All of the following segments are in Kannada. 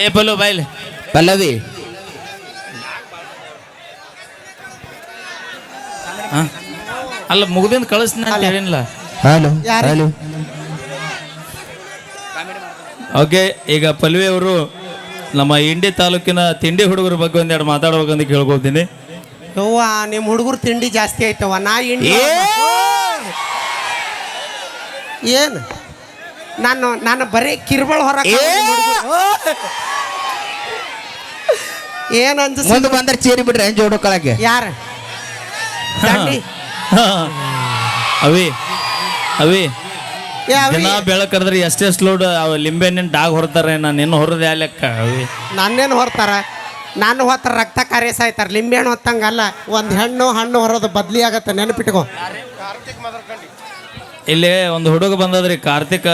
ಏ ಪಲ್ಲು ಬಾಯ್ಲಿ ಪಲ್ಲವಿ ಅಲ್ಲ ಮುಗ್ದಿಂದ ಕಳಿಸ್ತೀನಿ ಅಂತ ಹೇಳಿಲ್ಲ. Hello hello. ಓಕೆ, ಈಗ ಪಲ್ವಿ ಅವರು ನಮ್ಮ ಇಂಡಿ ತಾಲೂಕಿನ ತಿಂಡಿ ಹುಡುಗರ ಬಗ್ಗೆ ಒಂದೆರಡು ಮಾತಾಡ್ಬೇಕಂತ ಕೇಳ್ಕೊತೀನಿ. ಯವ್ವ ನಿಮ್ಮ ಹುಡುಗರು ತಿಂಡಿ ಜಾಸ್ತಿ ಆಯ್ತವ. ನಾ ಇಂಡಿ ಏನು ನಾನು ಬರೀ ಕಿರ್ಬಳ ಹೊರ ಏನು ಅನ್ಸ ಮುಂದೆ ಬಂದ್ರೆ ಚೇರಿ ಬಿಡ್ರಿ ಜೋಡೋಕೊಳಕ್ಕೆ ಯಾರ ಅವಿ ಅವಿ ಏ ಅವಿ, ದಿನ ಬೆಳಕರ್ದ್ರೆ ಎಷ್ಟೆಷ್ಟು ಲೋಡ್ ಲಿಂಬೆ ಹಣ್ಣಿನ ಡಾಗ್ ಹೊರ್ತಾರೆ. ನಾನು ಇನ್ನು ಹೊರದೆ ಆ ಲೆಕ್ಕ ಅವಿ. ನನ್ನೇನು ಹೊರ್ತಾರ? ನಾನು ಹೊತ್ತಾರ ರಕ್ತ ಕಾರ್ಯ ಸಾಯ್ತಾರ. ಲಿಂಬೆಹಣ್ಣು ಹೊತ್ತಂಗಲ್ಲ. ಒಂದು ಹಣ್ಣು ಹೊರೋದು ಬದ್ಲಿ ಆಗತ್ತೆ, ನೆನಪಿಟ್ಕೋ. ಇಲ್ಲಿ ಒಂದು ಹುಡುಗ ಬಂದದ್ರಿ, ಕಾರ್ತಿಕ್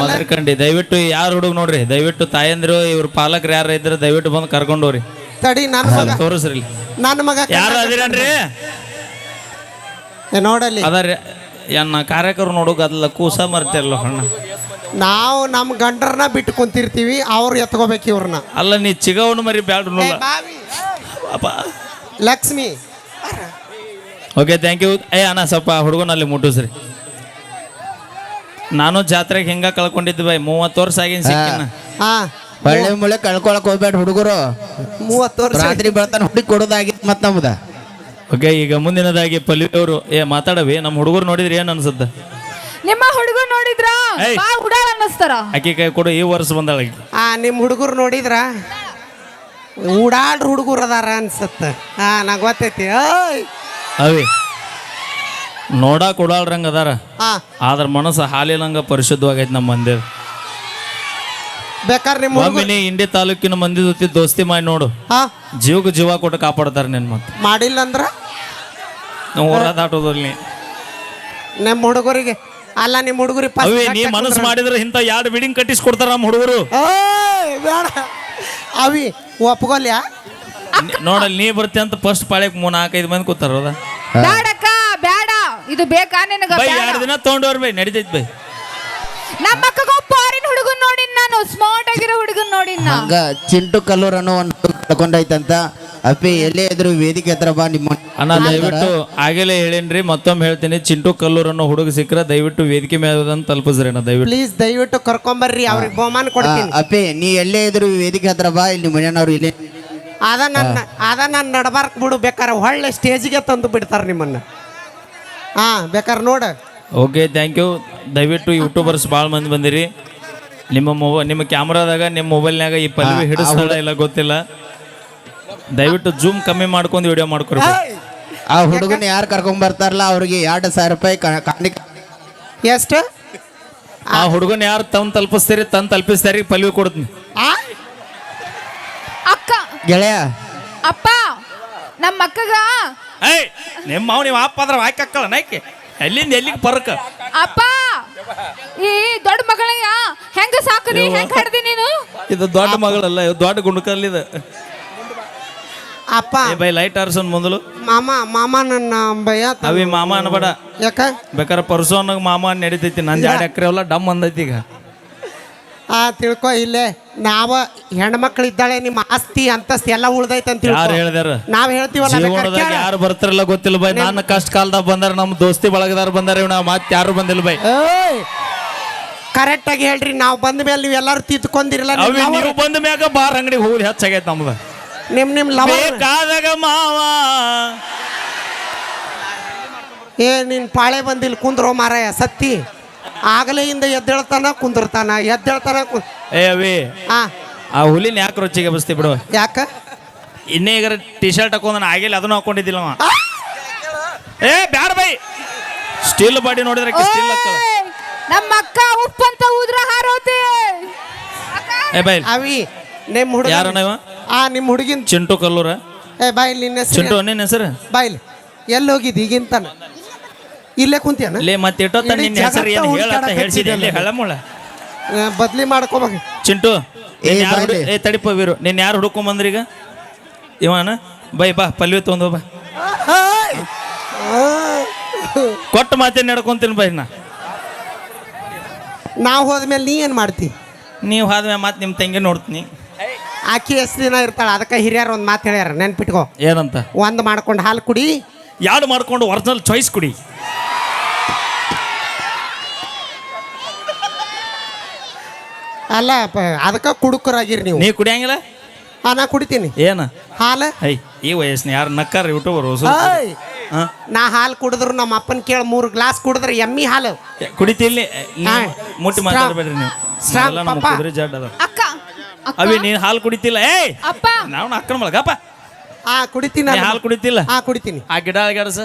ಮದರ್ಕಂಡಿ. ದಯವಿಟ್ಟು ಯಾರು ಹುಡುಗ ನೋಡ್ರಿ, ದಯವಿಟ್ಟು ತಾಯಂದಿರು ಇವ್ರ ಪಾಲಕರು ಯಾರು ಇದ್ರೆ ದಯವಿಟ್ಟು ಬಂದು ಕರ್ಕೊಂಡವ್ರಿ. ತಡಿ ನನ್ನ ಮಗ ತೋರಿಸ್ರಿ. ನನ್ನ ಮಗ ಯಾರು ಅದಿರನ್ರಿ? ನೋಡಲ್ಲಿ ಅದಾರಿ ಎನ್ನ ಕಾರ್ಯಕರು ನೋಡೋಕೆ ಅದಲ್ಲ ಕೂಸ ಮರ್ತಿರಲ್ಲ ಹಣ್ಣ. ನಾವು ನಮ್ಮ ಗಂಡರನ್ನ ಬಿಟ್ಟು ಕುಂತಿರ್ತೀವಿ, ಅವ್ರು ಎತ್ಕೋಬೇಕು ಇವ್ರನ್ನ. ಅಲ್ಲ ನೀ ಚಿಗವನು ಮರಿ ಬ್ಯಾಡ್ರು ಲಕ್ಷ್ಮಿ. Okay, thank you. ಅಣ್ಣ ಸ್ವಲ್ಪ ಹುಡುಗನಲ್ಲಿ ಮುಟ್ಟಿಸ್ರಿ. ನಾನು ಜಾತ್ರೆಗೆ ಹಿಂಗ ಕಳ್ಕೊಂಡಿದ್ದೆ ಬೈ. 30 ವರ್ಷ ಆಗಿನ ಸಿಕ್ಕಿನ. ಬಳ್ಳಿ ಮುಳೆ ಕಳ್ಕೊಳಕ್ ಹೋಗ್ಬೇಡ ಹುಡುಗರು. 30 ವರ್ಷ ರಾತ್ರಿ ಬೆಳತಾನ ಹುಡುಗಿ ಕೊಡೋದಾಗಿತ್ತು ಮತ್ ನಮ್ದ. ಓಕೆ, ಈಗ ಮುಂದಿನದಾಗಿ ಪಲ್ವಿ ಅವರು ಮಾತಾಡವಿ. ನಮ್ಮ ಹುಡುಗರು ನೋಡಿದ್ರಿ ಏನ್ ಅನ್ಸುತ್ತ? ನಿಮ್ಮ ಹುಡುಗರು ನೋಡಿದ್ರ ಹುಡುಗ ಅನ್ನಿಸ್ತಾರ. ಅಕ್ಕಿ ಕೈ ಕೊಡು, ಈ ವರ್ಷ ಬಂದಾಳ. ನಿಮ್ಮ ಹುಡುಗರು ನೋಡಿದ್ರ ಉಡಾಡ್ರ ಹುಡುಗರು ಅದಾರ ಅನ್ಸತ್ತ. ನಂಗೆ ಗೊತ್ತೈತಿ. ಅವಿ ನೋಡಾಕ್ ಉಡಾಳ್ರಂಗ ಅದಾರ, ಆದ್ರ ಮನಸ್ಸು ಹಾಲಿನಂಗ ಪರಿಶುದ್ಧವಾಗೈತಿ ನಮ್ಮ ಮಂದಿ. ಬೇಕಾದ್ರೆ ನಿಮ್ಮ ನೀ ಇಂಡಿ ತಾಲೂಕಿನ ಮಂದಿ ಜೊತೆ ದೋಸ್ತಿ ಮಾಡಿ ನೋಡು, ಜೀವಕ್ಕೆ ಜೀವ ಕೊಟ್ಟು ಕಾಪಾಡ್ತಾರೆ ನಿನ್. ಮತ್ತೆ ಮಾಡಿಲ್ಲ ಅಂದ್ರ ದಾಟೋದಲ್ಲಿ ನಿಮ್ಮ ಹುಡುಗರಿಗೆ ಅಲ್ಲ, ನಿಮ್ಮ ಹುಡುಗರಿಗೆ ಅವಿ ನೀ ಮನಸ್ಸು ಮಾಡಿದ್ರೆ ಇಂಥ 2 ಬಿಲ್ಡಿಂಗ್ ಕಟ್ಟಿಸ್ಕೊಡ್ತಾರ ನಮ್ಮ ಹುಡುಗರು. ಬೇಡ ಅವಿ ಒಪ್ಕೊಲ್ಯಾ? ನೋಡಲ್ಲಿ ನೀ ಬರ್ತಿ ಅಂತ ಫಸ್ಟ್ ಪಾಳ್ಯಕ್ 3-4-5 ಮಂದಿ ಕೂತಾರ. ಬೇಡಕ್ಕ ಬೇಡ, ಇದು ಬೇಕಾ ನಿನಗ? 2 ದಿನ ತಗೊಂಡವ್ರ ಬೈ, ನಡೀತೈತಿ ಬೈ. ನಮ್ಮ ಅಕ್ಕಗ ಫಾರಿನ್ ಹುಡುಗನ್ ನೋಡಿನ್ ನಾನು, ಸ್ಮಾರ್ಟ್ ಆಗಿರೋ ಹುಡುಗನ್ ನೋಡಿನ್. ಹಂಗ ಚಿಂಟು ಕಲ್ಲೂರ್ ಅನ್ನೋ ಒಂದು ಕಳ್ಕೊಂಡೈತಂತ. ಅಪ್ಪಿ ಎಲ್ಲೇ ಇದ್ರು ವೇದಿಕೆ ಹತ್ರ ಬಾ. ನಿಮ್ಮ ಅಣ್ಣ ದಯವಿಟ್ಟು ಆಗಲೇ ಹೇಳೇನ್ರಿ, ಮತ್ತೊಮ್ಮೆ ಹೇಳ್ತೀನಿ. ಚಿಂಟು ಕಲ್ಲೂರ್ ಅನ್ನೋ ಹುಡುಗ ಸಿಕ್ಕರೆ ದಯವಿಟ್ಟು ವೇದಿಕೆ ಮೇಲೆ ತಲುಪಿಸ್ರಿ ಅಣ್ಣ. ದಯವಿಟ್ಟು ಪ್ಲೀಸ್ ದಯವಿಟ್ಟು ಕರ್ಕೊಂಬರ್ರಿ, ಅವ್ರಿಗೆ ಬಹುಮಾನ ಕೊಡ್ತೀನಿ. ಅಪ್ಪಿ ನೀ ಎಲ್ಲೇ ಇದ್ರು ವೇದಿಕೆ ಹತ್ರ ಬಾ. ಇಲ್ಲಿ ಮನೆಯವ್ರು ಇಲ್ಲಿ ಅದ ನನ್ನ ನಡಬಾರ್ಕ್ ಬಿಡು. ಬೇಕಾರೆ ಒಳ್ಳೆ ಸ್ಟೇಜಿಗೆ ತಂದು ಬಿಡ್ತಾರೆ ನಿಮ್ಮನ್ನ. ಬೇಕಾರೆ ನೋಡ. Okay, thank you. ದಯವಿಟ್ಟು ಯೂಟ್ಯೂಬರ್ಸ್ ಭಾಳ ಮಂದಿ ಬಂದಿರಿ. ನಿಮ್ಮ ಕ್ಯಾಮ್ರಾದಾಗ ನಿಮ್ಮ ಮೊಬೈಲ್ನಾಗ ಈ ಪಲ್ವಿ ಹಿಡಿಸ್ತಾಳ ಇಲ್ಲ ಗೊತ್ತಿಲ್ಲ. ದಯವಿಟ್ಟು ಜೂಮ್ ಕಮ್ಮಿ ಮಾಡ್ಕೊಂಡು ವಿಡಿಯೋ ಮಾಡ್ಕೊರಿ. ಆ ಹುಡುಗನ ಯಾರು ಕರ್ಕೊಂಡ್ ಬರ್ತಾರಲ್ಲ ಅವ್ರಿಗೆ 2,000 ರೂಪಾಯಿ ಕಾಣಿಕೆ. ಎಷ್ಟು? ಆ ಹುಡುಗನ ಯಾರು ತಲುಪಿಸ್ತೀರಿ ತಲುಪಿಸ್ತಾರಿ ಪಲ್ವಿ ಕೊಡ್ತೀನಿ. ಅಕ್ಕ ಗೆಳೆಯ ಅಪ್ಪ ನಮ್ಮ ಅಕ್ಕಗ ನಿಮ್ಮ ನೀವು ಅಪ್ಪ ಅದ್ರ ಹಾಕಕ್ಕಳ ನೈಕೆ ಎಲ್ಲಿಂದ ಎಲ್ಲಿಗೆ ಪರಕ. ಅಪ್ಪ ಈ ದೊಡ್ಡ ಮಗಳಯ್ಯ ಹೆಂಗ ಸಾಕದಿ, ಹೆಂಗ ಹಡ್ದಿ ನೀನು? ಇದು ದೊಡ್ಡ ಮಗಳಲ್ಲ, ದೊಡ್ಡ ಗುಂಡಕಲ್ಲಿದ. ಅಪ್ಪ ಬೈ ಲೈಟ್ ಆರ್ಸನ್ ಮೊದಲು. ಮಾಮ ನನ್ನ ಭಯ ಅವಿ ಮಾಮ ಅನ್ಬೇಡ. ಯಾಕ? ಬೇಕಾರೆ ಪರ್ಸೋನಾಗ ಮಾಮ ನಡೀತೈತಿ. ನನ್ನ 2 ಎಕರೆ ಎಲ್ಲ ಡಮ್ ಅಂದೈತಿ. ಈಗ ತಿಳ್ಕೊ, ಇಲ್ಲೇ ನಾವ ಹೆಣ್ಮಕ್ಳು ಇದ್ದಾಳೆ, ನಿಮ್ಮ ಆಸ್ತಿ ಅಂತಸ್ತಿ ಎಲ್ಲ ಉಳ್ದೈತೆ ಅಂತ ಯಾರು ಹೇಳ್ದಾರ? ನಾವ್ ಹೇಳ್ತೀವಲ್ಲ. ಜೀವನದಾಗ ಯಾರು ಬರ್ತಾರಲ್ಲ ಗೊತ್ತಿಲ್ಲ ಬೈ. ನನ್ನ ಕಷ್ಟ ಕಾಲದಾಗ ಬಂದಾರ, ನಮ್ಮ ದೋಸ್ತಿ ಬಳಗದಾರ ಬಂದಾರ, ನಾವು ಮತ್ತೆ ಯಾರು ಬಂದಿಲ್ಲ ಬೈ. ಕರೆಕ್ಟ್ ಆಗಿ ಹೇಳ್ರಿ. ನಾವು ಬಂದ ಮೇಲೆ ನೀವು ಎಲ್ಲಾರು ತಿತ್ಕೊಂಡಿರಲ್ಲ. ನೀವು ಬಂದ ಮ್ಯಾಗ ಬಾರ್ ಅಂಗಡಿ ಹೋಗಿ ಹೆಚ್ಚಾಗೈತೆ ನಮ್ದು. ನಿಮ್ ಬೇಕಾದಾಗ ಮಾವ ನಿನ್ ಪಾಳೆ ಬಂದಿಲ್ಲ ಕುಂದ್ರೋ ಮಾರಾಯ ಸತ್ತಿ. ಆಗಲೆಯಿಂದ ಎದ್ದೇಳ್ತಾನ ಕುಂದಿರ್ತಾನ, ಎದ್ದೇಳ್ತಾನ. ಏ ಅವಿ ಆ ಹುಲಿನ ಯಾಕೆ ರೊಚ್ಚಿಗೆ ಬಸ್ತಿ ಬಿಡು. ಯಾಕ? ಇನ್ನೇ ಈಗ ಟಿ ಶರ್ಟ್ ಹಾಕೊಂಡ್ ಆಗಿಲ್ಲ, ಅದನ್ನು ಹಾಕೊಂಡಿದ್ದಿಲ್ಲ. ಬ್ಯಾಡ ಬೈ. ಸ್ಟೀಲ್ ಬಾಡಿ ನೋಡಿದ್ರೆ ಸ್ಟೀಲ್ ನಮ್ಮ ಅಕ್ಕ ಉಪ್ಪಂತ ಊದ್ರ ಹಾರೋತಿ. ಬೈ ಅವಿ ನಿಮ್ ಹುಡುಗ ಯಾರ ನಿಮ್ ಹುಡುಗಿನ ಚಿಂಟು ಕಲ್ಲೂರ. ಬಾಯಿಲ್ ನಿನ್ನ ಹೆಸರು? ಚಿಂಟು ನಿನ್ನ ಹೆಸರು? ಬಾಯಿಲ್ ಎಲ್ಲಿ ಹೋಗಿದ್ದು ಈಗಿಂತಾನ? ಇಲ್ಲೇ ಕುಂತಿಯನ? ಲೇ ಮತ್ತೆ ಇಟ್ಟೋತ ನಿನ್ನ ಹೆಸರು ಏನು ಹೇಳತ್ತ ಹೇಳ್ಸಿದೆ ಇಲ್ಲಿ ಹಳಮುಳ ಬದ್ಲಿ ಮಾಡ್ಕೋಬೇಕು. ಚಿಂಟು ತಡಿಪ ವೀರು, ನಿನ್ನ ಯಾರು ಹುಡುಕೊಂಡ್ ಬಂದ್ರಿ ಈಗ? ಇವನ ಬೈ ಬಾ ಪಲ್ವಿ ತೊಗೊಂಡು ಬಾ. ಕೊಟ್ಟ ಮಾತೇ ನಡ್ಕೊಂತೀನಿ ಬೈ. ನಾವು ಹೋದ್ಮೇಲೆ ನೀ ಏನು ಮಾಡ್ತಿ? ನೀವು ಹೋದ್ಮೇಲೆ ಮತ್ತೆ ನಿಮ್ಮ ತಂಗಿ ನೋಡ್ತೀನಿ. ಆಕಿ ಎಷ್ಟು ದಿನ ಇರ್ತಾಳ, ಅದಕ್ಕೆ ಹಿರಿಯರು ಒಂದು ಮಾತು ಹೇಳ್ಯಾರ, ನೆನ್ಪಿಟ್ಕೋ. ಏನಂತ? ಒಂದು ಮಾಡ್ಕೊಂಡು ಹಾಲು ಕುಡಿ, ಯಾರು ಮಾಡ್ಕೊಂಡು ಒರಿಜಿನಲ್ ಚಾಯ್ಸ್ ಕುಡಿ. ಅಲ್ಲ ಅದಕ್ಕೆ ಕುಡುಕರಾಗಿರಿ ನೀವು. ನೀ ಕುಡಿಯಂಗಿಲ್ಲ? ನಾ ಕುಡಿತೀನಿ ಏನ ಹಾಲು. ಐ ಈ ವಯಸ್ಸಿನ ಯಾರು ನಕ್ಕಾರ ಯೂಟ್ಯೂಬರ್ ಏಯ್, ನಾ ಹಾಲು ಕುಡಿದ್ರು ನಮ್ಮ ಅಪ್ಪನ ಕೇಳಿ 3 ಗ್ಲಾಸ್ ಕುಡಿದ್ರೆ ಎಮ್ಮಿ ಹಾಲು ಕುಡಿತಿಲ್ಲಿ ಹಾ. ಮುಟ್ಟಿ ಮಾತಾಡ್ಬೇಡ್ರಿ ನೀವು. ಸ್ಟ್ರಾಂಗ್ ಎಲ್ಲ ನಮ್ಮ ಪಾಪ. ಕುದುರೆ ಜಾಡ್ ಅದ. ಅಕ್ಕ ಅಕ್ಕ ಅವಿ ನೀನ್ ಹಾಲು ಕುಡಿತಿಲ್ಲ? ಏಯ್ ಅಪ್ಪ ನಾವು ಅಕ್ಕನ ಮಳಗಪ್ಪ. ಕುಡಿತೀನಿ ನೀ ಹಾಲು ಕುಡಿತಿಲ್ಲ? ಕುಡಿತೀನಿ. ಆ ಗಿಡ ಅಳಗಾಡಸ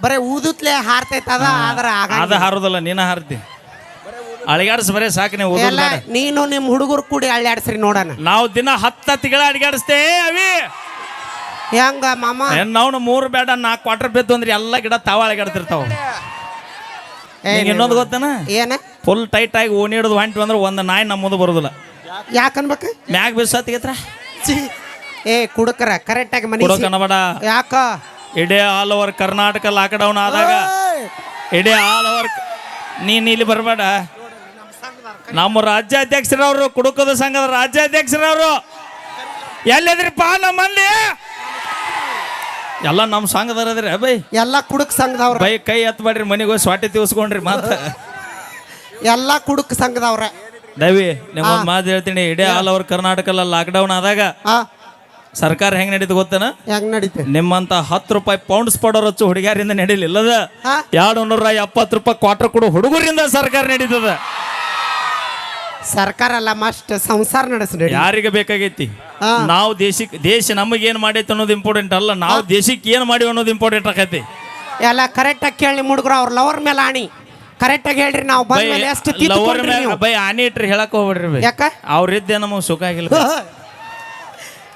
ಬರೇ ಊದುತ್ಲೆ ಹಾರ್ತೈತ ಅದ, ಆದ್ರ ಅದ ಹಾರೋದಲ್ಲ, ನೀನ ಹಾರ್ತಿ. ಅಳಿಗಾಡ್ಸ ಬರೇ ಸಾಕು. ನೀವು ಎಲ್ಲ ನೀನು ನಿಮ್ಮ ಹುಡುಗರು ಕೂಡಿ ಅಳ್ಳಾಡ್ಸ್ರಿ ನೋಡೋಣ. ನಾವು ದಿನ 10 ತಿಂಗಳ ಅಡಿಗಾಡಿಸ್ತೇ ಅವಿ. ಹೆಂಗ ಮಾಮ? ನಾವು 3 ಬೇಡ 4 ಕ್ವಾರ್ಟರ್ ಬೇತು ಅಂದ್ರೆ ಎಲ್ಲ ಗಿಡ ತಾವ ಅಳಿಗಾಡ್ತಿರ್ತಾವ. ಇನ್ನೊಂದು ಗೊತ್ತನ? ಏನ? ಫುಲ್ ಟೈಟ್ ಆಗಿ ಓಣಿ ಹಿಡಿದು ಹೊಂಟು ಅಂದ್ರೆ ಒಂದು ನಾಯಿ ನಮ್ಮ ಮುಂದೆ ಬರೋದಿಲ್ಲ. ಯಾಕನ್ಬೇಕ? ಮ್ಯಾಗ ಬೇಸತ್ತಿಗೆತ್ರ ಕುಡುಕರ ಕರೆಕ್ಟ್ ಆಗಿ ಮನೆ ಕೊಡೋಕನಬೇಡ. ಯಾಕ? ಇಡೇ ಆಲ್ ಓವರ್ ಕರ್ನಾಟಕ ಲಾಕ್ಡೌನ್ ಆದಾಗ ಇಡೇ ಆಲ್ ಓವರ್ ನೀನ್ ಇಲ್ಲಿ ಬರಬೇಡ. ನಮ್ಮ ರಾಜ್ಯಾಧ್ಯಕ್ಷರವರು, ಕುಡುಕದ ಸಂಘದ ರಾಜ್ಯಾಧ್ಯಕ್ಷರವರು ಎಲ್ಲಿದ್ರಿಪ್ಪ ನಮ್ಮಲ್ಲಿ? ಎಲ್ಲ ನಮ್ಮ ಸಂಘದವ್ರದ್ರಿ ಬೈ. ಎಲ್ಲ ಕುಡುಕ್ ಸಂಘದವ್ರ ಬೈ ಕೈ ಎತ್ತಬೇಡ್ರಿ, ಮನೆಗೆ ಹೋಗಿ ಸ್ವಾಟಿ ತಿಳ್ಸ್ಕೊಂಡ್ರಿ ಮಾತ್ರ. ಎಲ್ಲ ಕುಡುಕ್ ಸಂಘದವ್ರ. ದವಿ ನಿಮ್ಮೊಂದು ಮಾತು ಹೇಳ್ತೀನಿ. ಇಡೇ ಆಲ್ ಓವರ್ ಕರ್ನಾಟಕ ಲಾಕ್ಡೌನ್ ಆದಾಗ ಸರ್ಕಾರ ಹೆಂಗ್ ನಡೀತು ಗೊತ್ತೇನ? ಹೆಂಗ್ ನಡೀತೆ? ನಿಮ್ಮಂತ 10 ರೂಪಾಯಿ ಪೌಂಡ್ಸ್ ಪಡೋರ್ ಹಚ್ಚು ಹುಡುಗಿಯರಿಂದ ನಡೀಲಿಲ್ಲದ. ಹಾ? 270 ರೂಪಾಯಿ ಕ್ವಾರ್ಟರ್ ಕೊಡು ಹುಡುಗರಿಂದ ಸರ್ಕಾರ ನಡೀತದ. ಸರ್ಕಾರ ಅಲ್ಲ, ಮಸ್ಟ್ ಸಂಸಾರ ನಡೆಸ. ಯಾರಿಗೆ ಬೇಕಾಗೈತಿ? ನಾವು ದೇಶ ನಮಗೇನ್ ಮಾಡೈತಿ ಅನ್ನೋದು ಇಂಪಾರ್ಟೆಂಟ್ ಅಲ್ಲ, ನಾವು ದೇಶಕ್ಕೆ ಏನ್ ಮಾಡಿವಿ ಅನ್ನೋದು ಇಂಪಾರ್ಟೆಂಟ್ ಆಕೈತಿ. ಎಲ್ಲ ಕರೆಕ್ಟ್ ಆಗಿ ಕೇಳಿ ಹುಡುಗರು, ಅವ್ರ ಲವರ್ ಮೇಲೆ ಆಣಿ ಕರೆಕ್ಟ್ ಆಗಿ ಹೇಳ್ರಿ. ನಾವು ಬಂದ ಮೇಲೆ ಎಷ್ಟು ಲವರ್ ಮೇಲೆ ಬೈ ಆನಿ ಇಟ್ರಿ ಹೇಳಕ್ ಹೋಗ್ಬಿಡ್ರಿ ಬೈ. ಯಾಕ? ಅವ್ರಿದ್ದೆ ನಮಗೆ ಸುಖ ಆಗಿಲ್ಲ.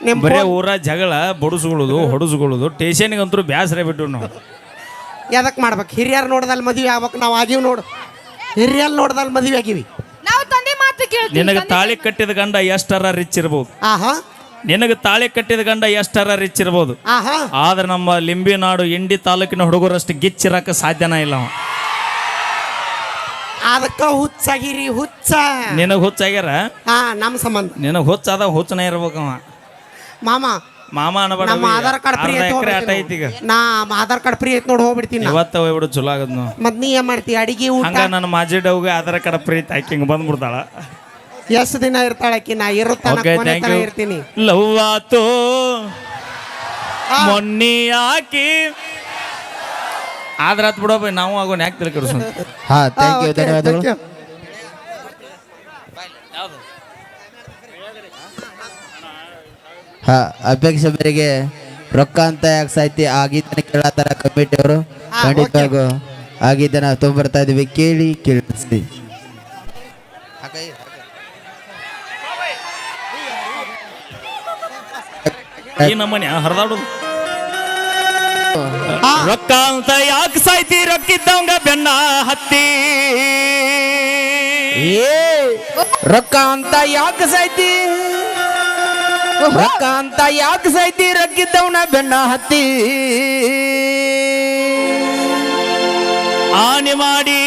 ನಿಮ್ ಬರೇ ಊರ ಜಗಳ ಬಡಿಸ್ಕೊಳ್ಳೋದು ಹೊಡಿಸ್ಕೊಳ್ಳೋದು. ಟೇಷನ್ಗಂತೂ ಬ್ಯಾಸರ ಬಿಟ್ಟು ನಾವು ಎದಕ್ ಮಾಡ್ಬೇಕು? ಹಿರಿಯರ್ ನೋಡ್ದಲ್ಲಿ ಮದುವೆ ಆಗ್ಬೇಕು. ನಾವು ಆಗಿವ್ ನೋಡು, ಹಿರಿಯರ್ ನೋಡ್ದಲ್ಲಿ ಮದುವೆ ಆಗಿವಿ. ನಾವು ತಂದೆ ಮಾತು ಕೇಳ್ತೀವಿ. ನಿನಗೆ ತಾಳಿ ಕಟ್ಟಿದ ಗಂಡ ಎಷ್ಟರ ರಿಚ್ ಇರ್ಬೋದು. ಆಹಾ ನಿನಗೆ ತಾಳಿ ಕಟ್ಟಿದ ಗಂಡ ಎಷ್ಟರ ರಿಚ್ ಇರ್ಬೋದು. ಆಹಾ ಆದ್ರೆ ನಮ್ಮ ಲಿಂಬಿನಾಡು ಇಂಡಿ ತಾಲೂಕಿನ ಹುಡುಗರಷ್ಟು ಗಿಚ್ಚಿರಕ್ಕೆ ಸಾಧ್ಯನ ಇಲ್ಲ. ಅದಕ್ಕ ಹುಚ್ಚಾಗಿರಿ, ಹುಚ್ಚ. ನಿನಗೆ ಹುಚ್ಚಾಗ್ಯಾರ? ನಮ್ಮ ಸಂಬಂಧ ನಿನಗೆ ಹುಚ್ಚಾದ ಹುಚ್ಚನ ಇರ್ಬೇಕು ಅವ. ಮಾಮ ಮಾಮ ಅನ್ಬೇಡ. ನಮ್ಮ ಆಧಾರ್ ಕಾರ್ಡ್ ಫ್ರೀ ಆಟ ಐತಿ ಈಗ. ನಾ ಆಧಾರ್ ಕಾರ್ಡ್ ಫ್ರೀ ಐತಿ ನೋಡಿ ಹೋಗ್ಬಿಡ್ತೀನಿ. ಇವತ್ತ ಹೋಗ್ಬಿಡು ಚಲೋ ಆಗದ್ ನಾವು. ಮತ್ ನೀ ಏನ್ ಮಾಡ್ತಿ? ಅಡಿಗೆ ಊಟ ಹಂಗ ನನ್ನ ಮಾಜಿ ಡವ್ಗೆ ಆಧಾರ್ ಕಾರ್ಡ್ ಪ್ರೀತಿ ಆಕಿ ಹಿಂಗ ಬಂದ್ಬಿಡ್ತಾಳ. ಎಷ್ಟು ದಿನ ಇರ್ತಾಳಕಿ? ನಾ ಇರ್ತೀನಿ. ಲವ್ ಆತು ಮೊನ್ನಿ ಹಾಕಿ ಆದ್ರ ಹತ್ ಬಿಡೋ ಬೈ, ನಾವು ಆಗೋನ್ ಯಾಕೆ ತಿಳ್ಕೊಡ್ಸ. ಹಾ, ಥ್ಯಾಂಕ್ ಯು, ಧನ್ಯವಾದಗಳು. ಹಾ, ಅಪೇಕ್ಷೆ ಮೇರೆಗೆ ರೊಕ್ಕ ಅಂತ ಯಾಕೆ ಸಾಯ್ತಿ ಆಗಿದ್ದನ್ನ ಕೇಳತ್ತಾರ ಕಮಿಟಿಯವರು. ಖಂಡಿತವಾಗೂ ಆಗಿದ್ದನ್ನ ತೊಗೊಂಬರ್ತಾ ಇದೀವಿ, ಕೇಳಿಸ್ತಿ. ಈ ನಮ್ಮನೆ ಹರಿದಾಡೋದು. ರೊಕ್ಕ ಅಂತ ಯಾಕೆ ಸಾಯ್ತಿ, ರೊಕ್ಕಿದ್ದಂಗ ಬೆನ್ನ ಹತ್ತಿ. ರೊಕ್ಕ ಅಂತ ಯಾಕೆ ಸಾಯ್ತಿ, ರೊಕ್ಕ ಅಂತ ಯಾಕೆ ಸಾಯ್ತಿ, ರೊಕ್ಕಿದ್ದವನ ಬೆನ್ನ ಹತ್ತಿ. ಆನೆ ಮಾಡಿ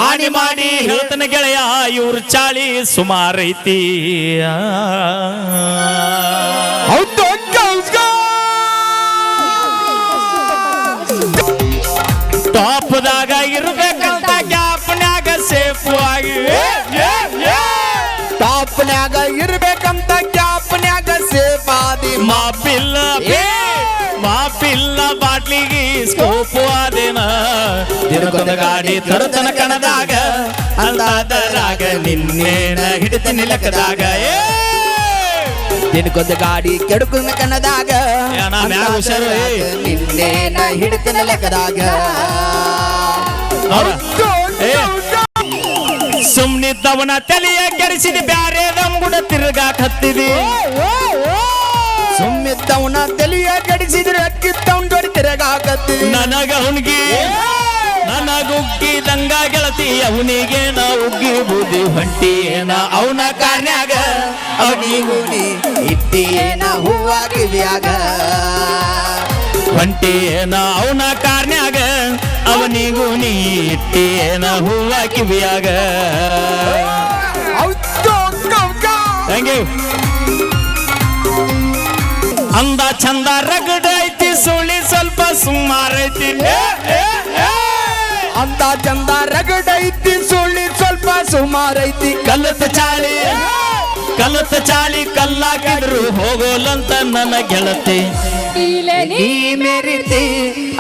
ಆನೆ ಮಾಡಿ ಹೇಳ್ತಾನೆ ಗೆಳೆಯ, ಇವ್ರ ಚಾಳಿ ಸುಮಾರೈತಿ. ಟಾಪ್ದಾಗ ಇರ್ಬೇಕಂತ ಗ್ಯಾಪ್ನ್ಯಾಗ ಸೇಫ್ ಆಗಿ, ಟಾಪ್ನ್ಯಾಗ ಇರ್ಬೇಕಂತ ಗ್ಯಾಪ್ನ್ಯಾಗ ಸೇಫ್ ಆದಿ. ಮಾಪಿಲ್ಲ ಬಾಟ್ಲಿಗೆ ಸ್ಕೋಪ್ ಆದೇನ. ದಿನಕ್ಕೊಂದು ಗಾಡಿ ತರುತನ ಕಣದಾಗ ಅಂತಾದರಾಗ ನಿನ್ನೇನ ಹಿಡಿತೀನಿ ಲೆಕ್ಕದಾಗ. ದಿನಕ್ಕೊಂದು ಗಾಡಿ ಕೆಡುಕುನ ಕನ್ನದಾಗ ನಿನ್ನೇನ ಹಿಡಿತಿನ ಲೆಕ್ಕದಾಗ. ಸುಮ್ನಿದ್ದವನ ತಲೆಯ ಕೆಡಿಸಿದ ಬ್ಯಾರೆ ನಮ್ಗುಡ ತಿರುಗಾಕ್ ಹತ್ತಿದಿ. ಸುಮ್ಮಿದ್ದವನ ತಲೆಯ ಕೆಡಿಸಿದ್ರೆ ಅಕ್ಕಿತ್ತವನ್ ತಿರುಗಾಕತ್ತಿ. ನನಗ ಹುಣ್ಗಿ ನನಗುಗ್ಗಿ ದಂಗ ಗೆಳತಿ, ಅವನಿಗೆ ನಾ ಉಗ್ಗಿ ಬೂದಿ ಹೊಂಟಿ ಏನ ಅವನ ಕಾರ್ನ್ಯಾಗ. ಅವನಿಗೂನಿ ಇಟ್ಟಿಯೇನ ಹೂವ ಕಿವಿಯಾಗ. ಹೊಂಟೇನ ಅವನ ಕಾರ್ನ್ಯಾಗ ಅವನಿಗೂ ನೀ ಇಟ್ಟೇನ ಹೂವ ಕಿವಿಯಾಗ ಥ್ಯಾಂಕ್ ಯು ಅಂದ ಚಂದ ರಗಡ ಐತಿ ಸುಳಿ ಸ್ವಲ್ಪ ಸುಮಾರು ಐತಿ ಅಂತ ಚಂದ ರಗಡ ಐತಿ ಸುಳ್ಳಿ ಸ್ವಲ್ಪ ಸುಮಾರೈತಿ ಕಲತ ಚಾಳಿ ಕಲ್ಲಾಕಿದ್ರು ಹೋಗೋಲಂತ ನನ್ನ ಗೆಳತಿ ನೀ ಮೇರಿತಿ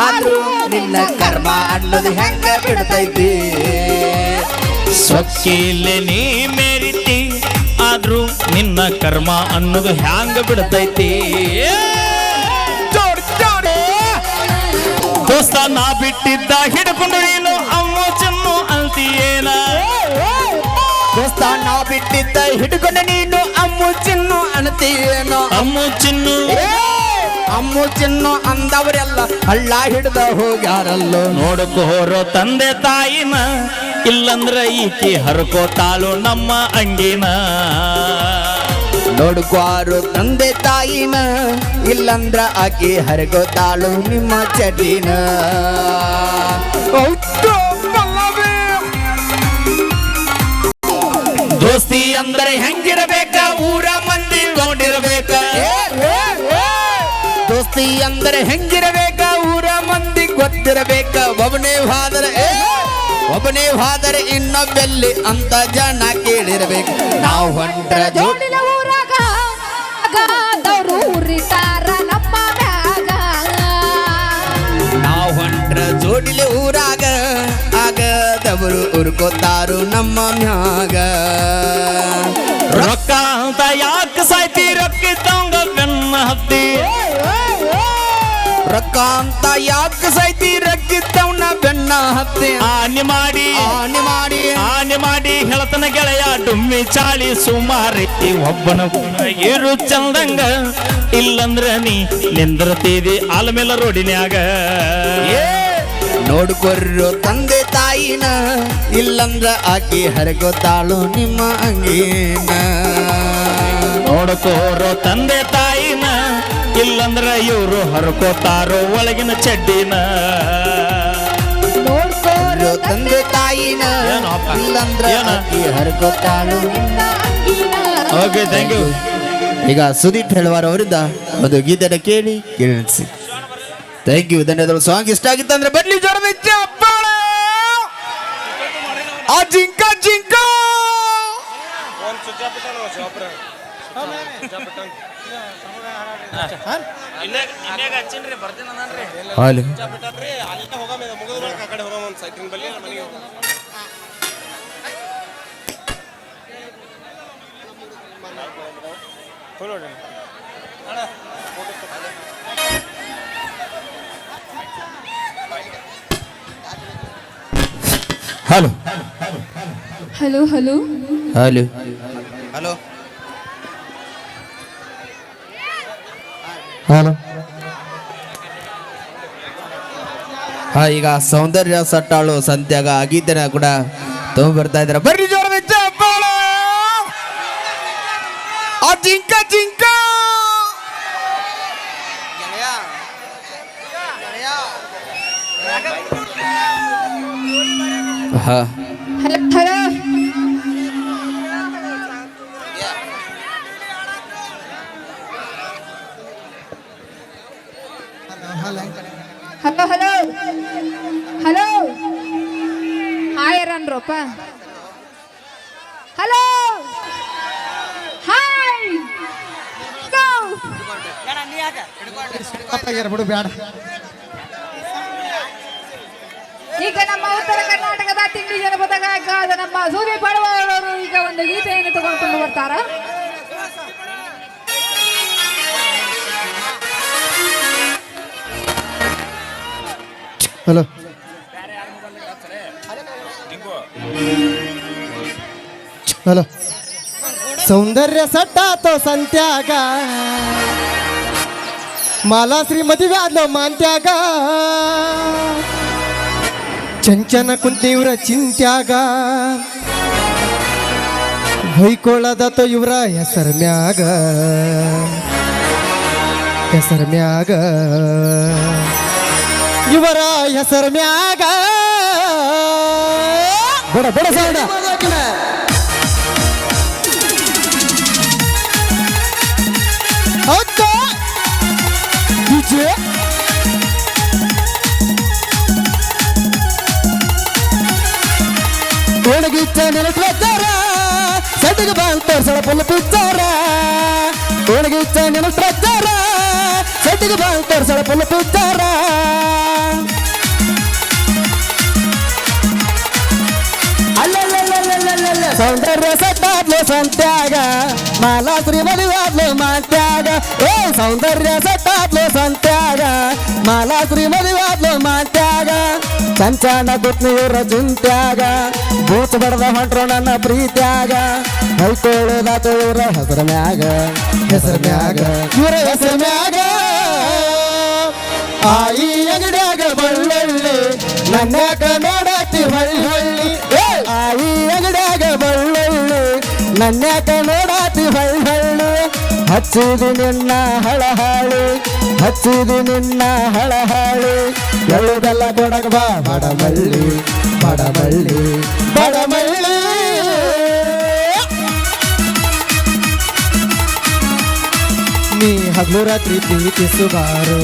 ಆದ್ರೂ ನಿನ್ನ ಕರ್ಮ ಅನ್ನೋದು ಹೆಂಗ ಬಿಡ್ತೈತಿ ಸೊಕ್ಕಿಲೆ ನೀ ಮೇರಿತಿ ಆದ್ರೂ ನಿನ್ನ ಕರ್ಮ ಅನ್ನೋದು ಹ್ಯಾಂಗ ಬಿಡ್ತೈತಿ ದೋಸ್ತ ನಾ ಬಿಟ್ಟಿದ್ದ ಹಿಡ್ಕೊಂಡು ನೀನು ಅಮ್ಮು ಚಿನ್ನು ಅಂತೀಯೇನ ದೋಸ್ತ ನಾ ಬಿಟ್ಟಿದ್ದ ಹಿಡ್ಕೊಂಡು ನೀನು ಅಮ್ಮು ಚಿನ್ನು ಅನ್ತೀಯೇನೋ ಅಮ್ಮು ಚಿನ್ನು ಅಮ್ಮು ಚಿನ್ನು ಅಂದವರೆಲ್ಲ ಹಳ್ಳ ಹಿಡ್ದ ಹೋಗ್ಯಾರಲ್ಲೋ ನೋಡ್ಕೋರೋ ತಂದೆ ತಾಯಿನ ಇಲ್ಲಂದ್ರ ಈಕಿ ಹರ್ಕೋತಾಳು ನಮ್ಮ ಅಂಗಿನ ನೋಡ್ಕೋರು ತಂದೆ ತಾಯಿನ ಇಲ್ಲಂದ್ರ ಆಕಿ ಹರಗೋತಾಳು ನಿಮ್ಮ ಚಟಿನ ದೋಸ್ತಿ ಅಂದ್ರೆ ಹೆಂಗಿರಬೇಕ ಊರ ಮಂದಿ ನೋಡಿರ್ಬೇಕ ದೋಸ್ತಿ ಅಂದ್ರೆ ಹೆಂಗಿರಬೇಕ ಊರ ಮಂದಿ ಗೊತ್ತಿರಬೇಕ ಒಬ್ಬನೇ ಹೋದರೆ ಇನ್ನೊಬ್ಬೆಲ್ಲಿ ಅಂತ ಜನ ಕೇಳಿರ್ಬೇಕು ನಾವು ಹೊಂಟ್ರ ಜೋಡಿಲ ಊರಾಗ ಆಗಾದವ್ರು ಉರಿತಾರ ನಮ್ಮ ಮ್ಯಾಗ ನಾವು ಹೊಂಟ್ರ ಜೋಡಿಲೆ ಊರಾಗ ಆಗದವರು ಉರ್ಕೋತಾರು ನಮ್ಮ ಮ್ಯಾಗ ರೊಕ್ಕ ಅಂತ ಯಾಕೆ ಸಾಯ್ತಿ ರೊಕ್ಕಿದ್ದಂಗ ಬೆನ್ನ ಹತ್ತಿ ರೊಕ್ಕ ಅಂತ ಯಾಕೆ ಸೈತಿ ರಕ್ಕಿದ್ದವನ ಬೆನ್ನ ಹತ್ತಿ ಆನೆ ಮಾಡಿ ಹೇಳ್ತನ ಗೆಳೆಯ ಡುಮ್ಮಿ ಚಾಳಿ ಸುಮಾರೈತಿ ಒಬ್ಬನ ಇರು ಚಂದಂಗ ಇಲ್ಲಂದ್ರ ನೀ ನಿಂದ್ರತೀದಿ ಆಲ್ಮೇಲ ರೋಡಿನ್ಯಾಗ ನೋಡ್ಕೊರ್ರು ತಂದೆ ತಾಯಿನ ಇಲ್ಲಂದ್ರ ಆಕಿ ಹರಗೋತಾಳು ನಿಮ್ಮ ಅಂಗೀನ ನೋಡ್ಕೋರೋ ತಂದೆ ತಾಯಿನ ಇಲ್ಲಂದ್ರ ಇವ್ರು ಹರ್ಕೋತಾರೋ ಒಳಗಿನ ಚಡ್ಡಿನ ನೋಡ್ಕೊರ್ರು ತಂದೆ ತಾಯಿನ ಇಲ್ಲಂದ್ರ ಆಕಿ ಹರಗೋತಾಳು ಓಕೆ ಥ್ಯಾಂಕ್ ಯು ಈಗ ಸುದೀಪ್ ಹೆಳವಾರ್ ಅವರಿಂದ ಒಂದು ಗೀತೆನ ಕೇಳಿಸಿ ಥ್ಯಾಂಕ್ ಯು ಧನ್ಯವಾದಗಳು ಸಾಂಗ್ ಇಷ್ಟ ಆಗಿತ್ತಂದ್ರೆ ಬನ್ನಿ ಜೋರದ ಚಪ್ಪಾಳೆ ಆ ಜಿಂಕ ಹಾಲು hello hello hello hello hello hello ಹಾ ಈಗ ಸೌಂದರ್ಯ ಸಟ್ಟಾಳು ಸಂತ್ಯಾಗ ಗೀತೆನ ಕೂಡ ತಗೊಂಡ್ಬರ್ತಾ ಇದಾರೆ ಬರ್ರಿ ಜೋರದ ಚಪ್ಪಾಳೆ ಆ ಜಿಂಕ ಹಾ hello hello hello hello hello hi ರನ್ರಪ್ಪ ಹಲೋ ಹಾಯ್ ಬಿಡು ಬೇಡ ಈಗ ನಮ್ಮ ಉತ್ತರ ಕರ್ನಾಟಕದ ತಿಂಡಿ ಜನಪದ ಗಾಯಕ ನಮ್ಮ ಸೂರ್ಯ ಪಡವಾಳವರು ಈಗ ಒಂದು ಗೀತೆಯನ್ನು ತಗೊಂಡು ಬರ್ತಾರ. ಹಲೋ ಹಲೋ ಸೌಂದರ್ಯ ಸಟ್ಟಾತೋ ಸಂತ್ಯಾಗ ಮಾಲಾ ಶ್ರೀಮತಿ ವ್ಯಾದ್ಲೋ ಮಾಂತ್ಯಾಗ ಚಂಚನ ಕುಂತಿವ್ರ ಚಿಂತ್ಯಾಗ ಹೊಯ್ಕೊಳ್ಳದತೋ ಇವ್ರ ಹೆಸರ ಮ್ಯಾಗ ಹೆಸರ ಮ್ಯಾಗ ಇವರ ಹೆಸರ ಮ್ಯಾಗ ಬಡ ಬಡ ಸೌಂಡ ಒಣಗಿಚ್ಚ ನೆನಸ್ತಾರ ಸೆಟ್ಟಿಗೆ ಬಂತ ಸಳಪಲ್ಲ ಪಿಚ್ಚಾರ ಒಣಗಿಚ್ಚ ನೆನಸ್ತಾರ ಸೆಟ್ಟಿಗೆ ಬಂತ ಸಳಪಲ್ಲ ಪಿಚ್ಚಾರ ಅಲ್ಲಲ್ಲ ಸೌಂದರ್ಯ ಸಟ್ಟಾದ್ಲು ಸಂತ್ಯಾಗ ಮಾಲಾಶ್ರೀ ಮದುವಾದ್ಲು ಮಾತ್ಯಾಗ ಏ ಸೌಂದರ್ಯ ಸಟ್ಟಾದ್ಲು ಸಂತ್ಯಾಗ ಮಾಲಾಶ್ರೀ ಮದುವಾದ್ಲು ಮಾತ್ಯಾಗ ಚಂಚನ ಗುತ್ನಿಯವರ ಚಿಂತ್ಯಾಗ ಬೂಚ್ ಬಡದ ಹೊಂಟ್ರು ನನ್ನ ಪ್ರೀತ್ಯಾಗ ಹೊಯ್ಕೊಳ್ಳೋದಾತ ಇವರ ಹೆಸರ ಮ್ಯಾಗ ಇವರ ಹೆಸರ ಮ್ಯಾಗ ಆಯಿ ಅಂಗಡ್ಯಾಗ ಬಳ್ಳೊಳ್ಳಿ ನನ್ಯಾಕ ನೋಡಾತಿ ಹೊಳ್ಳಿ ಆಯಿ ಅಂಗಡ್ಯಾಗ ಬಳ್ಳೊಳ್ಳಿ ನನ್ಯಾಕ ನೋಡಾತಿ ಹೊಳ್ಳಿ ಹಚ್ಚಿದಿ ನಿನ್ನ ಹಳಹಾಳಿ ಹಚ್ಚಿದಿ ನಿನ್ನ ಹಳಹಾಳಿ ಎಳ್ಳುದೆಲ್ಲ ಕೊಡಗ ಬಾ ಬಡಮಳ್ಳಿ ಬಡಮಳ್ಳಿ ಬಡಮಳ್ಳಿ ನೀ ಹಗಲು ರಾತ್ರಿ ಪ್ರೀತಿಸುವಾರು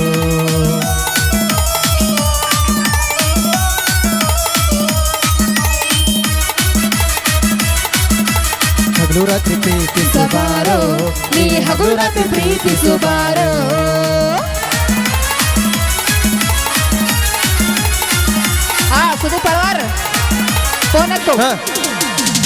ಹಗಲು ರಾತ್ರಿ ಪ್ರೀತಿಸುವಾರು ನೀ ಹಗಲು ರಾತ್ರಿ ಪ್ರೀತಿಸುವಾರು ಸುದೀಪ್ ಪರವಾರ್ ಫೋನ್ ಎತ್ತು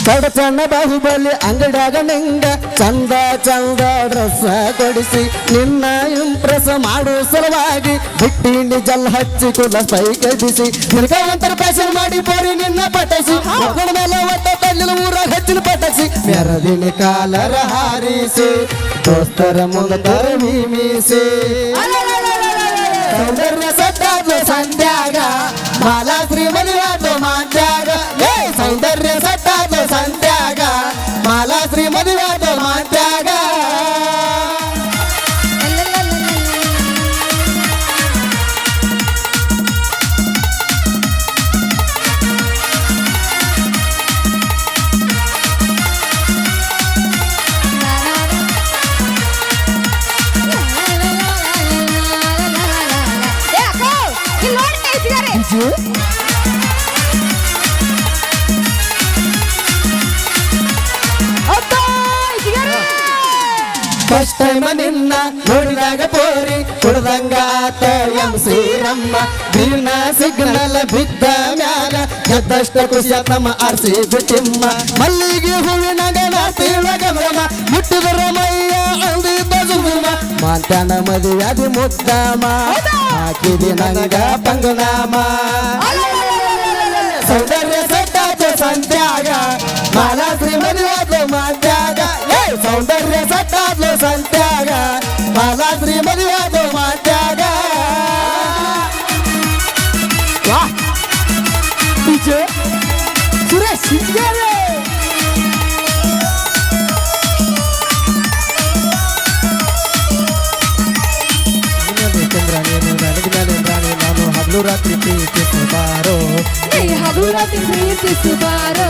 ಕಡ ಚಣ್ಣ ಬಾಹುಬಲಿ ಅಂಗಡ್ಯಾಗ ನಿಂಗ ಚಂದ ಚಂದ ಡ್ರೆಸ್ ಕೊಡಿಸಿ ನಿನ್ನ ಇಂಪ್ರೆಸ್ ಮಾಡೋ ಸಲುವಾಗಿ ಬಿಟ್ಟಿಂಡಿ ಜಲ್ ಹಚ್ಚಿ ಕುಲ ಸ್ಪೈ ಕದಿಸಿ ನಿಲ್ಕವಂತರ ಫ್ಯಾಷನ್ ಮಾಡಿ ಬೋರಿ ನಿನ್ನ ಪಟಸಿ ಮಕ್ಕಳ ಮೇಲೆ ಒಟ್ಟ ತಳ್ಳಿನ ಊರಾಗ ಹಚ್ಚಿನ ಪಟಸಿ ಮೆರದಿನ ಕಾಲರ ಹಾರಿಸಿ ದೋಸ್ತರ ಮುಂದ ತರವಿ ಮೀಸಿ ಸೌಂದರ್ಯ ಸಟ್ಟಾದ್ಲು ಸಂಧ್ಯಾಗ ಮಾಲಾಶ್ರೀ ಮದುವಾದ್ಲು ಮಾತ್ಯಾಗ ಏ ಸೌಂದರ್ಯ ಸಟ್ಟಾದ್ಲು ಸಂಧ್ಯಾಗ ಮಾಲಾಶ್ರೀ ಮದುವಾದ್ಲು ಮಾತ್ಯಾಗ ಫಸ್ಟ್ ಟೈಮ್ ನಿನ್ನ ನೋಡಿದಾಗ ಪೋರಿ ಕುಡ್ದಂಗ ಆತ ಎಂ ಶ್ರೀರಮ್ಮ ಬೀರ್ನ ಸಿಗ್ನಲ್ ಬಿದ್ದ ಮ್ಯಾಗ ಗೆದ್ದಷ್ಟ ಖುಷಿ ನಮ್ಮ ಆರ್ಸಿ ಬಿಟ್ಟಿಮ್ಮ ಮಲ್ಲಿಗೆ ಹೂವಿನಾಗ ನಾತಿಳ ಗಮರಮ ಮುಟ್ಟಿದರ ಮೈಯ ಅಂದಿದ್ದ ಸುಗುಮ ಮಾಂತನ ಮದುವ್ಯಾದಿ ಮುದ್ದಾಮ ಹಾಕಿದಿ ನಂಗ ಪಂಗನಾಮ ಸೌಂದರ್ಯ ಸಟ್ಟಾದ ಸಂತ್ಯಾಗ ಮಾಲಾಶ್ರೀ ಮದುವಾದ್ಲು ಮಾತ್ಯಾಗ ಏ ಸೌಂದರ್ಯ ಸಟ್ಟಾದ್ಲು ಸಂತ್ಯಾಗ ಮಾಲಾಶ್ರೀ ಮದುವಾದ್ಲು ಮಾತ್ಯಾಗ ಸುರೇಶ್ ನಾನು ಹಗಲು ರಾತ್ರಿ ಪ್ರೀತಿಸುವಾರೋ ಹಗಲು ರಾತ್ರಿ ಪ್ರೀತಿಸುವಾರೋ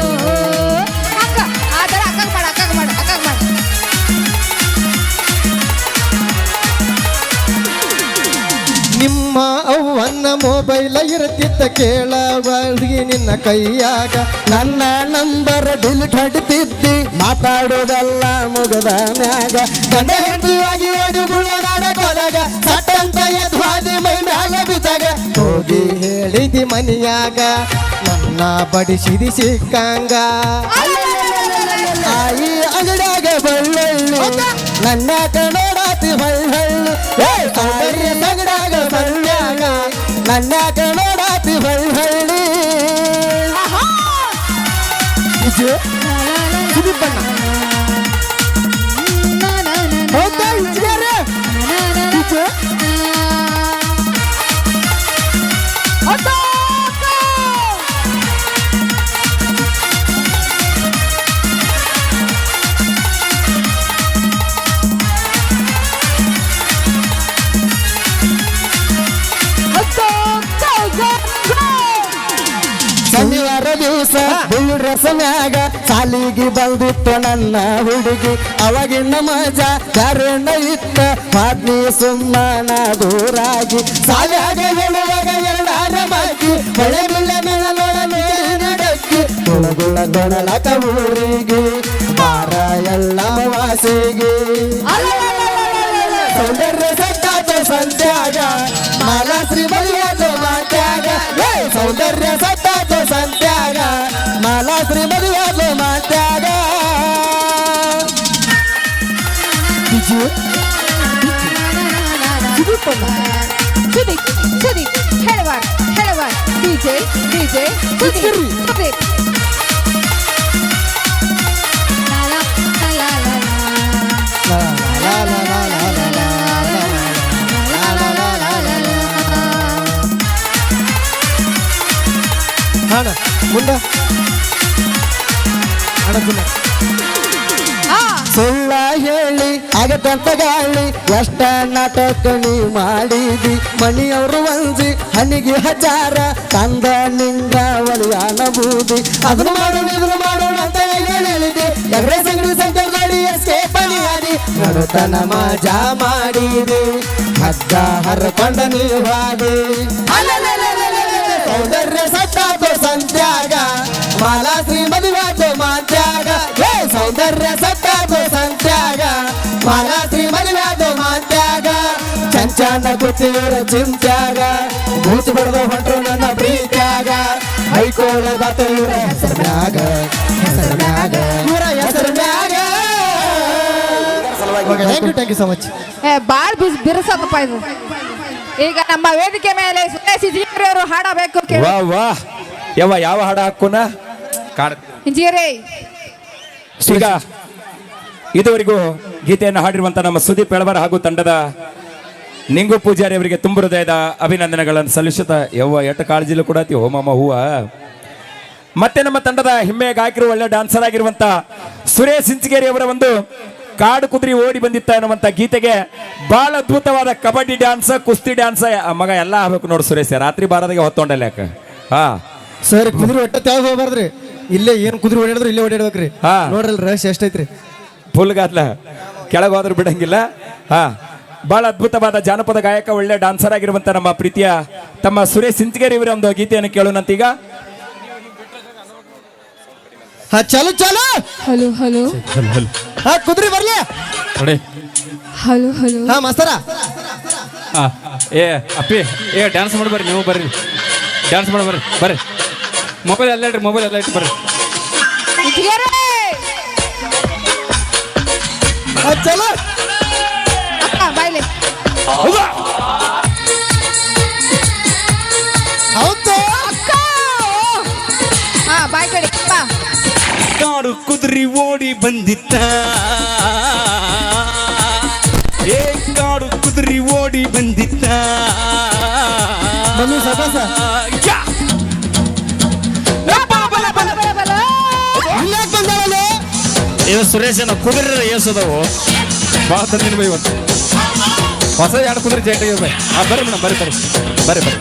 ಅಕ್ಕ ಆ ಥರ ಅಕ್ಕಗೆ ಮಾಡು ನಿಮ್ಮ ಅವ್ವನ್ನ ಮೊಬೈಲ್ ಇರುತ್ತಿತ್ತ ಕೇಳವಲ್ಗಿ ನಿನ್ನ ಕೈಯಾಗ ನನ್ನ ನಂಬರ್ ಡಿಲೀಟ್ ಹೊಡಿತಿದ್ದಿ ಮಾತಾಡೋದಲ್ಲ ಮುಗದ ಮ್ಯಾಗ ಗಂಡ ಹೆಂಡತಿಯಾಗಿ ಓಡುಗುಳನಾಡ ಕೊಲಗ ಸಟ್ಟಂತ ಎದ್ವಾದಿ ಮೈ ಮ್ಯಾಗ ಬಿದ್ದಾಗ ಹೋಗಿ ಹೇಳಿದಿ ಮನಿಯಾಗ ನನ್ನ ಬಡಿಸಿದಿ ಸಿಕ್ಕಂಗ ಆಯಿ ಅಂಗಡ್ಯಾಗ ಬಳ್ಳೊಳ್ಳಿ ನನ್ನ ಕಣೋಡಾತಿ ಹೊಳ್ಳಿ ಸೌಂದರ್ಯ ಅಂಗಡ್ಯಾಗ ಬಳ್ಳ್ಯಾಗ ನನ್ನ ಕಣೋಡಾತಿ ಹೊಳ್ಳಿ ಸುದೀಪಣ್ಣ ಹೌದಾ ಇಂಜಿನಿಯರ್ ದಿವಸ ಬೀಳ್ರ ಸಮಯಾಗ ಸಾಲಿಗೆ ಬಂದಿತ್ತು ನನ್ನ ಹುಡುಗಿ ಅವಾಗಿನ ಮಜಾ ಕಾರಣ ಇತ್ತ ಪಾದ್ನಿ ಸುಮ್ಮನ ದೂರಾಗಿ ಸಾಲಾಗ ಹೇಳುವಾಗ ಎರಡಾರ ಬಾಕಿ ಹೊಳೆ ಮುಳ್ಳ ಮೇಳ ನೋಡ ನಡಕ್ಕಿ ತುಳಗುಳ ತೊಳಲಕ ಊರಿಗೆ ಬಾರ ಎಲ್ಲ ವಾಸಿಗೆ ಸೌಂದರ್ಯ ಸಟ್ಟಾತ ಸಂತ್ಯಾಗ ಮಾಲಾ ಶ್ರೀ ಮದುವೆಯಾದ ಮಾತ್ಯಾಗ ಸೌಂದರ್ಯ ಸಟ್ಟಾತ ಸಂತ್ಯಾಗ ಮಾಲಾ ಶ್ರೀ ಮದುವೆಯಾದ ಮಾತ್ಯಾಗ ಸುದೀಪ್ ಹೇಳವಾರ್ ಡಿಜೆ ಸುದೀಪ್ ಹಾಡ ಮುಂದೆ ಸುಳ್ಳ ಹೇಳಿ ಆಗತ್ತಂತ ಗಾಳಿ ಎಷ್ಟ ನಾಟಕ ನೀ ಮಾಡಿದಿ ಮಣಿಯವರು ಒಂಜಿ ಹನಿಗೆ ಹಜಾರ ತಂದ ನಿಂದ ಒಲಿಯಾನ ಬೂದಿ ಅದನ್ನು ಮಾಡೋಣ ಅಂತ ಹೇಳಿದೆ ಎಗ್ರೆ ಸಂಗಡಿ ಸಂತ ನೋಡಿ ಎಸ್ಕೇಪ್ ಆಡಿ ನಡುತನ ಮಜಾ ಮಾಡಿದೆ ಹಗ್ಗ ಹರ್ಕೊಂಡ ನೀವಾದೆ ಸೌಂದರ್ಯ ಸಟ್ಟಾದ ಸಂತ್ಯಾಗ ಮಾಲಾ ಶ್ರೀ ಮದುವೆಯಾದ ಮಾತ್ಯಾಗ ಸೌಂದರ್ಯ ಸಟ್ಟಾದ ಸಂತ್ಯಾಗ ಮಾಲಾ ಶ್ರೀ ಮದುವೆಯಾದ ಮಾತ್ಯಾಗ ಚಂಚನ ಕೂತಿರ ಚಿಂತ್ಯಾಗ ಬೂಚ್ ಬಡದ ಹೊಂಟ್ರು ನನ್ನ ಪ್ರೀತ್ಯಾಗ ಹೈಕೋಳದ ಇವರ ಹೆಸರ್ನ್ಯಾಗ ಇವರ ಹೆಸರ್ನ್ಯಾಗ ಥ್ಯಾಂಕ್ ಯು ಸೊ ಮಚ್ ಬಾಳ್ ಬಿರುಸಪ್ಪ ಇದು. ಈಗ ನಮ್ಮ ವೇದಿಕೆ ಮೇಲೆ ಸುರೇಶ್ ಇಂಜಿನಿಯರ್ ಅವರು ಹಾಡಬೇಕು ವಾ ವಾ ಯಾವ ಹಾಡ ಹಾಕೋನ ಇಂಜಿನಿಯರ್ ಈಗ ಇದುವರೆಗೂ ಗೀತೆಯನ್ನು ಹಾಡಿರುವಂತ ನಮ್ಮ ಸುದೀಪ್ ಎಳವರ ಹಾಗೂ ತಂಡದ ನಿಂಗು ಪೂಜಾರಿ ಅವರಿಗೆ ತುಂಬ ಹೃದಯದ ಅಭಿನಂದನೆಗಳನ್ನು ಸಲ್ಲಿಸುತ್ತಾ ಎಟ್ಟು ಕಾಳಜಿಲು ಕೂಡ ಮಾಮ ಹೂವ ಮತ್ತೆ ನಮ್ಮ ತಂಡದ ಹೆಮ್ಮೆಯ ಗಾಯಕರು ಒಳ್ಳೆ ಡಾನ್ಸರ್ ಆಗಿರುವಂತ ಸುರೇಶ್ ಸಿಂಚಗೇರಿ ಅವರ ಒಂದು ಕಾಡು ಕುದುರೆ ಓಡಿ ಬಂದಿತ್ತ ಅನ್ನುವಂತ ಗೀತೆಗೆ ಬಹಳ ಅದ್ಭುತವಾದ ಕಬಡ್ಡಿ ಡ್ಯಾನ್ಸ್ ಕುಸ್ತಿ ಡ್ಯಾನ್ಸ್ ಮಗ ಎಲ್ಲ ಆಗ್ಬೇಕು ನೋಡು ಸುರೇಶ್ ರಾತ್ರಿ ಬಾರದಾಗೆ ಹೊತ್ತೊಂಡಲ್ಲ ಯಾಕ ಹಾ ಸರ್ ಕುದುರೆ ಒಟ್ಟ ತ್ಯಾಗ ಹೋಗ್ಬಾರ್ದ್ರಿ ಇಲ್ಲೇ ಏನ್ ಕುದುರೆ ಓಡಾಡಿದ್ರು ಇಲ್ಲೇ ಓಡಾಡ್ಬೇಕ್ರಿ ನೋಡ್ರಲ್ ರಹಸ್ಯ ಎಷ್ಟೈತ್ರಿ ಫುಲ್ಗಾದ್ಲ ಕೆಳಗೆ ಹೋದ್ರೂ ಬಿಡಂಗಿಲ್ಲ ಹಾ ಬಹಳ ಅದ್ಭುತವಾದ ಜಾನಪದ ಗಾಯಕ ಒಳ್ಳೆ ಡಾನ್ಸರ್ ಆಗಿರುವಂತ ನಮ್ಮ ಪ್ರೀತಿಯ ತಮ್ಮ ಸುರೇಶ್ ಸಿಂಚಗೇರಿ ಇವರ ಒಂದು ಗೀತೆಯನ್ನು ಕೇಳೋಣಂತೀಗ ಚಲು ಚಲು ಹಲೋ ಹಾ ಕುದುರೆ ಬರ್ಲಿ ಹಲೋ ಹಾ ಮಾಸ್ತರ ಏ ಅಪ್ಪಿ ಡ್ಯಾನ್ಸ್ ಮಾಡಿ ಬರ್ರಿ ನೀವು ಬರ್ರಿ ಡ್ಯಾನ್ಸ್ ಮಾಡಿ ಬರ್ರಿ ಮೊಬೈಲ್ ಎಲ್ಲ ಇಟ್ಟು ಬರ್ರಿ ಇಂಜಿನಿಯರ್ ಚಲೋ ಅಕ್ಕ ಬಾಯ್ಲೆ ಹೌದು ಅಕ್ಕ ಹಾ ಬಾಯ್ ಕಡೆ ಬಾ ಕಾಡು ಕುದುರೆ ಓಡಿ ಬಂದಿತ್ತ ಕಾಡು ಕುದುರೆ ಓಡಿ ಬಂದಿತ್ತ ಮಮ್ಮಿ ಸಕಾಸ ಇದು ಸುರೇಶನ ಕುದುರೆ ಏಸದವು ಭಾಳ ತಂದಿನ ಬೈ ಇವತ್ತು ಹೊಸ ಎರಡು ಕುದುರೆ ಜೇಟಿಗೆ ಬೈ ಬರ್ರಿ ಮೇಡಮ್ ಬರ್ರಿ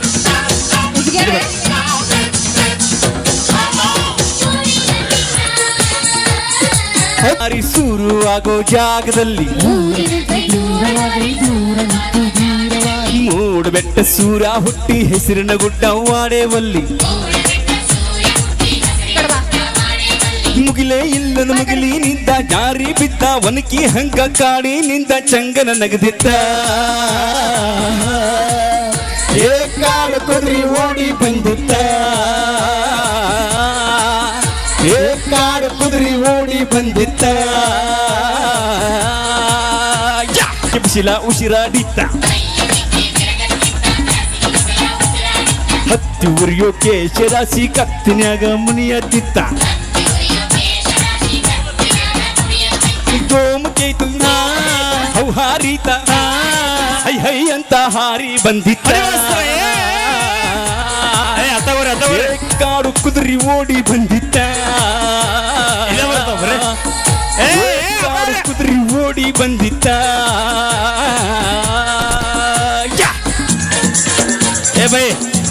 ಶುರು ಆಗೋ ಜಾಗದಲ್ಲಿ ಮೂಡುಬೆಟ್ಟ ಸೂರ ಹುಟ್ಟಿ ಹೆಸರಿನ ಗುಡ್ಡ ವಾಡೇವಲ್ಲಿ ಮುಗಿಲೇ ಇಲ್ಲದ ಮುಗಿಲಿ ನಿಂದ ಜಾರಿ ಬಿದ್ದ ಒನಕಿ ಹಂಗ ಕಾಡಿ ನಿಂದ ಚಂಗನ ನಗದಿದ್ದ ಕಾಡು ಕುದುರೆ ಓಡಿ ಬಂದಿತ್ತ ಕಾಡು ಕುದುರೆ ಓಡಿ ಬಂದಿತ್ತ ಕೆಂಪಿಸಿಲ ಉಸಿರಾಡಿತ್ತ ಹತ್ತಿ ಉರಿಯೋ ಕೇಶರಾಶಿ ಕತ್ತಿನ್ಯಾಗ ಮುನಿಯತ್ತಿತ್ತ ಗೋಮಕೇತು ಹೌ ಹಾರಿತ ಹೈ ಅಂತ ಹಾರಿ ಬಂದಿತ್ತ ಕಾಡು ಕುದುರೆ ಓಡಿ ಬಂದಿತ್ತ ಕಾಡು ಕುದುರೆ ಓಡಿ ಬಂದಿತ್ತ ಏ ಬೈ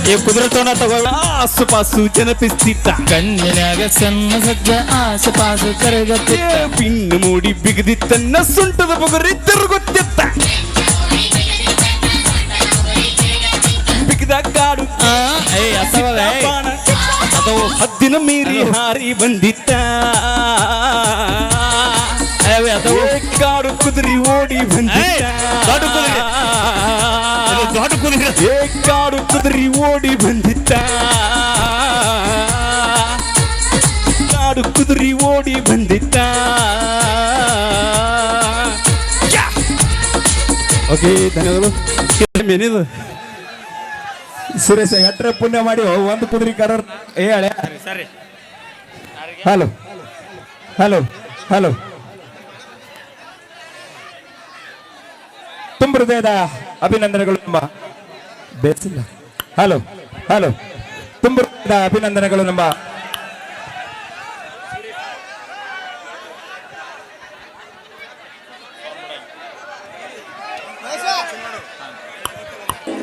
ಈ ಕುದುರೆ ತೋಣ ತಗೊಳ್ಳ ಆಸುಪಾಸು ಜನಪಿಸ್ತಿತ್ತ ಕಣ್ಣಿನಾಗ ಸಣ್ಣ ಸಜ್ಜ ಆಸಪಾಸು ಕರಗತ್ತಿತ್ತ ಪಿನ್ನು ಮೂಡಿ ಬಿಗದಿತ್ತನ್ನ ಸುಂಟದ ಬುಗುರಿ ತಿರುಗುತ್ತಿತ್ತ ಬಿಗದ ಕಾಡು ಬಾಣ ಅಥವಾ ಹದ್ದಿನ ಮೀರಿ ಹಾರಿ ಬಂದಿತ್ತ ಕಾಡು ಕುದುರೆ ಓಡಿ ಬಂದಿತ್ತ ಕಾಡು ಕುದುರೆ ಓಡಿ ಬಂದಿತ್ತ ಕಾಡು ಕುದುರೆ ಓಡಿ ಬಂದಿತ್ತ ಓಕೆ ಧನ್ಯವಾದಗಳು ಏನಿದು ಸುರೇಶ ಎಟ್ರ ಪುಣ್ಯ ಮಾಡಿ ಒಂದು ಕುದುರೆ ಕರ ಏ ಹಳೆ ಸರಿ ಹಲೋ ಹಲೋ ಹಲೋ ತುಂಬ ಹೃದಯದ ಅಭಿನಂದನೆಗಳು ನಮ್ಮ ಬೇಸಿಲ್ಲ ಹಲೋ ಹಲೋ ತುಂಬ ಹೃದಯದ ಅಭಿನಂದನೆಗಳು ನಮ್ಮ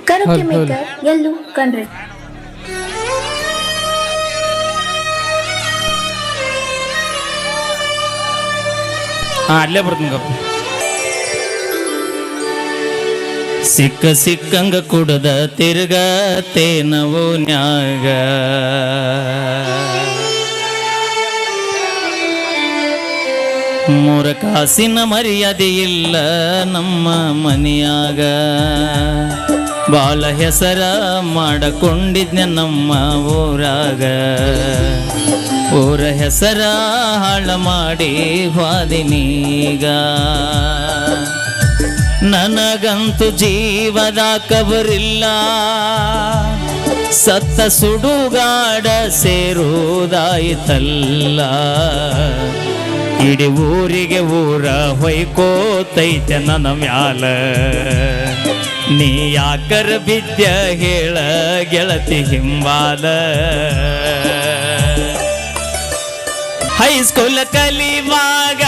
ಕರೋಕೆ ಮೇಕರ್ ಎಲ್ಲೂ ಕಣ್ರಿ ಅಲ್ಲೇ ಬರ್ತೀನಿ ಗಪ್ಪ ಸಿಕ್ಕ ಸಿಕ್ಕಂಗ ಕುಡದ ತಿರ್ಗತೇನವೋ ನ್ಯಾಗ ಮೂರ ಕಾಸಿನ ಮರ್ಯಾದೆ ಇಲ್ಲ ನಮ್ಮ ಮನೆಯಾಗ ಬಾಳ ಹೆಸರ ಮಾಡಕೊಂಡಿದ್ನೆ ನಮ್ಮ ಊರಾಗ ಊರ ಹೆಸರ ಹಾಳ ಮಾಡಿ ಹೋದಿನೀಗ ನನಗಂತೂ ಜೀವದ ಕಬರಿಲ್ಲ ಸತ್ತ ಸುಡುಗಾಡ ಸೇರುವುದಾಯಿತಲ್ಲ ಇಡೀ ಊರಿಗೆ ಊರ ಹೊಯ್ಕೋತೈತೆ ನನ್ನ ಮ್ಯಾಲ ನೀ ಯಾಕರ ಬಿದ್ಯ ಹೇಳ ಗೆಳತಿ ಹಿಂಬಾಲ ಹೈಸ್ಕೂಲ್ ಕಲಿವಾಗ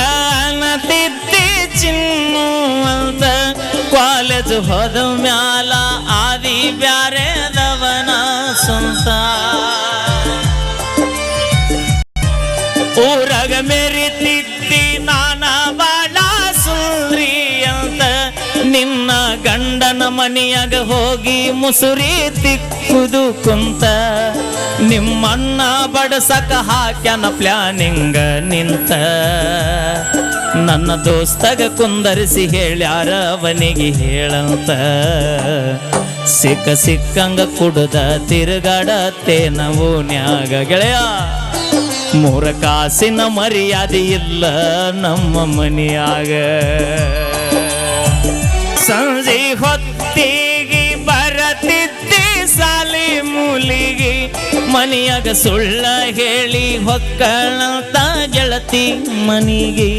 ನತಿದ್ದಿ ಚಿನ್ನು ಅಂತ ಕಾಲೇಜ್ ಹೋದ ಮ್ಯಾಲ ಆದಿ ಬ್ಯಾರೆದವನ ಸ್ವಂತ ಊರಾಗ ಮೆರಿತಿದ್ದಿ ನಾನ ಬಾಳ ಸುಂದ್ರಿ ಅಂತ ನಿನ್ನ ಗಂಡನ ಮನೆಯಾಗ ಹೋಗಿ ಮುಸುರಿ ತಿಕ್ಕುದು ಕುಂತ ನಿಮ್ಮಣ್ಣ ಬಡಸಕ ಹಾಕ್ಯಾನ ಪ್ಲಾನಿಂಗ ನಿಂತ ನನ್ನ ದೋಸ್ತಗ ಕುಂದರಿಸಿ ಹೇಳ್ಯಾರ ಅವನಿಗೆ ಹೇಳಂತ ಸಿಕ್ಕ ಸಿಕ್ಕಂಗ ಕುಡದ ತಿರುಗಾಡತ್ತೇನವು ನ್ಯಾಗ ಗೆಳೆಯ ಮೂರ ಕಾಸಿನ ಮರ್ಯಾದೆ ಇಲ್ಲ ನಮ್ಮ ಮನೆಯಾಗ ಸಂಜೆ ಹೊತ್ತಿಗೆ ಬರತಿದ್ದೆ ಸಾಲಿ ಮೂಲಿಗೆ ಮನೆಯಾಗ ಸುಳ್ಳ ಹೇಳಿ ಹೊಕ್ಕಳಂತ ಗೆಳತಿ ಮನಿಗೆ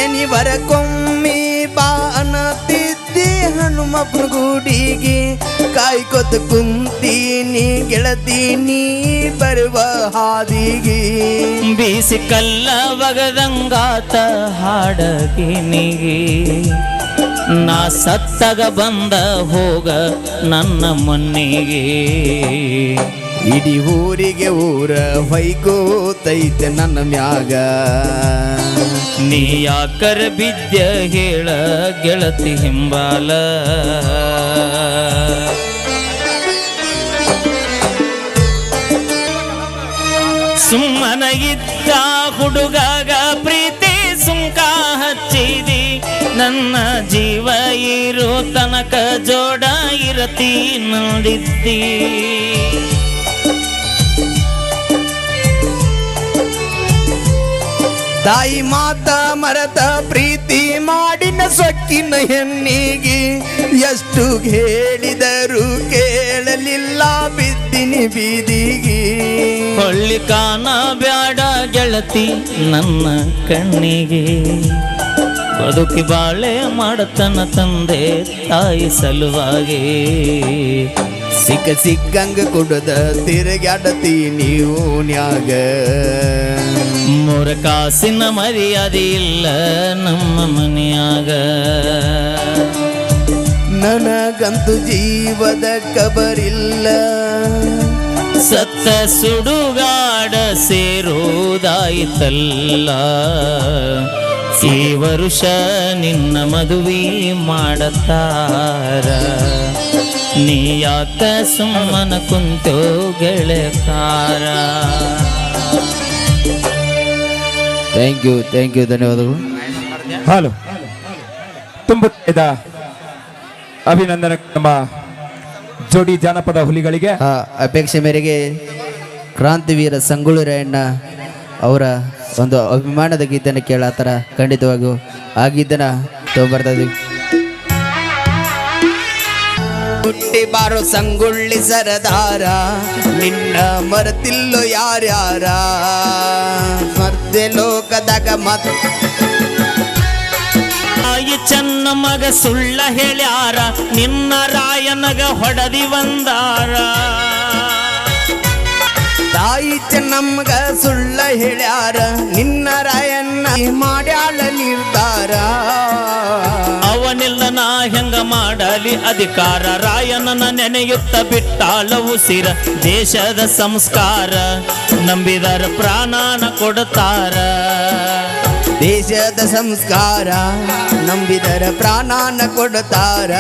ಶನಿವಾರಕ್ಕೊಮ್ಮೆ ಬಾ ಅನ್ನತಿದ್ದೆ ಹನುಮಪ್ಪನ ಗುಡಿಗೆ ಕಾಯ್ಕೊತ ಕುಂತೀನಿ ಗೆಳತೀನಿ ಬರುವ ಹಾದಿಗೆ ಬೀಸಿ ಕಲ್ಲ ಬಗದಂಗಾತ ಹಾಡಗಿನಿಗೆ ನಾ ಸತ್ತಗ ಬಂದ ಹೋಗ ನನ್ನ ಮಣ್ಣಿಗೆ ಇಡೀ ಊರಿಗೆ ಊರ ಹೊಯ್ಕೋತೈತೆ ನನ್ನ ಮ್ಯಾಗ ನೀ ಯಾಕರ ಬಿದ್ಯ ಹೇಳ ಗೆಳತಿ ಹಿಂಬಾಲ ಸುಮ್ಮನ ಇದ್ದ ಹುಡುಗಾಗ ಪ್ರೀತಿ ಸುಂಕ ಹಚ್ಚಿದಿ ನನ್ನ ಜೀವ ಇರೋ ತನಕ ಜೋಡ ಇರತಿ ನೋಡಿದ್ದಿ ತಾಯಿ ಮಾತ ಮರತ ಪ್ರೀತಿ ಮಾಡಿನ ಸೊಕ್ಕಿನ ಹೆಣ್ಣಿಗೆ ಎಷ್ಟು ಹೇಳಿದರು ಕೇಳಲಿಲ್ಲ ಬಿದ್ದಿನಿ ಬೀದಿಗೆ ಹೊಳ್ಳಿ ಕಾಣ ಬ್ಯಾಡ ಗೆಳತಿ ನನ್ನ ಕಣ್ಣಿಗೆ ಬದುಕಿ ಬಾಳೆ ಮಾಡತನ ತಂದೆ ತಾಯಿ ಸಲುವಾಗಿ ಸಿಕ್ಕ ಸಿಕ್ಕಂಗ ಕುಡದ ತಿರುಗಾಡತೀನಿ ಓನ್ಯಾಗ ಮೂರ ಕಾಸಿನ ಮರ್ಯಾದೆ ಇಲ್ಲ ನಮ್ಮ ಮನೆಯಾಗ ನನಗಂತೂ ಜೀವದ ಕಬರಿಲ್ಲ. ಸತ್ತ ಸುಡುಗಾಡ ಸೇರೋದಾಯಿತಲ್ಲ, ಈ ವರುಷ ನಿನ್ನ ಮದುವೆ ಮಾಡತಾರ, ನೀ ಯಾಕ ಸುಮ್ಮನ ಕುಂತೋ ಗೆಳೆಕಾರ. ಥ್ಯಾಂಕ್ ಯು ಧನ್ಯವಾದಗಳು. ಹಲೋ, ತುಂಬುತ್ತಿದ್ದ ಅಭಿನಂದನೆ ನಮ್ಮ ಜೋಡಿ ಜಾನಪದ ಹುಲಿಗಳಿಗೆ. ಅಪೇಕ್ಷೆ ಮೇರೆಗೆ ಕ್ರಾಂತಿವೀರ ಸಂಗೊಳ್ಳಿ ರಾಯಣ್ಣ ಅವರ ಒಂದು ಅಭಿಮಾನದ ಗೀತೆಯನ್ನು ಕೇಳತ್ತಾರ. ಖಂಡಿತವಾಗಿಯೂ ಆ ಗೀತೆನ ತಗೊಂಡ್ಬರ್ತಾ ಇದ್ದೀವಿ. ಹುಟ್ಟಿ ಬಾರೋ ಸಂಗೊಳ್ಳಿ ಸರದಾರ, ನಿನ್ನ ಮರೆತಿಲ್ಲೋ ಯಾರ್ಯಾರ, ಮರ್ದೆ ಲೋಕದಾಗ ತಾಯಿ ಚೆನ್ನ ಮಗ ಸುಳ್ಳ ಹೇಳ್ಯಾರ, ನಿನ್ನ ರಾಯನಗ ಹೊಡದಿ ಬಂದಾರ. ತಾಯಿ ಚೆನ್ನಮ್ಮಗ ಸುಳ್ಳ ಹೇಳ್ಯಾರ, ನಿನ್ನ ರಾಯಣ್ಣ ಮಾಡ್ಯಾಳ ನಿರ್ಧಾರ. ಅವನಿಲ್ಲ ನಾ ಹೆಂಗ ಮಾಡಲಿ ಅಧಿಕಾರ, ರಾಯನನ ನೆನೆಯುತ್ತ ಬಿಟ್ಟಾಳ ಉಸಿರ, ದೇಶದ ಸಂಸ್ಕಾರ ನಂಬಿದರ ಪ್ರಾಣನ ಕೊಡ್ತಾರ. ದೇಶದ ಸಂಸ್ಕಾರ ನಂಬಿದರ ಪ್ರಾಣನ ಕೊಡ್ತಾರ.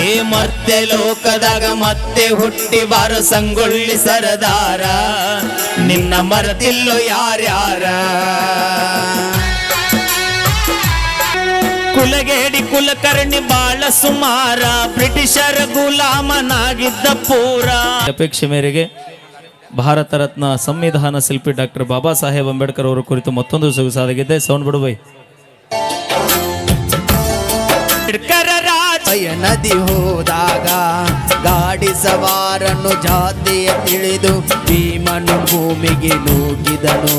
ಏ ಮತ್ತೆ ಲೋಕದಾಗ ಮತ್ತೆ ಹುಟ್ಟಿ ಬಾರ ಸಂಗೊಳ್ಳಿ ಸರದಾರ, ನಿನ್ನ ಮರೆತಿಲ್ಲೋ ಯಾರ್ಯಾರ. ಕುಲಗೇಡಿ ಕುಲಕರ್ಣಿ ಬಾಳ ಸುಮಾರ, ಬ್ರಿಟಿಷರ ಗುಲಾಮನಾಗಿದ್ದ ಪೂರ. ಅಪೇಕ್ಷೆ ಮೇರೆಗೆ ಭಾರತ ರತ್ನ ಸಂವಿಧಾನ ಶಿಲ್ಪಿ ಡಾಕ್ಟರ್ ಬಾಬಾ ಸಾಹೇಬ್ ಅಂಬೇಡ್ಕರ್ ಅವರ ಕುರಿತು ಮತ್ತೊಂದು ಸೊಗಸಾದ ಗೀತೆ. ಸೌಂಡ್ ಬಿಡು ಬೈ. ನದಿ ಹೋದಾಗ ಗಾಡಿ ಸವಾರನು ಜಾತಿಯ ತಿಳಿದು ಭೀಮನು ಭೂಮಿಗೆ ನೂಗಿದನು,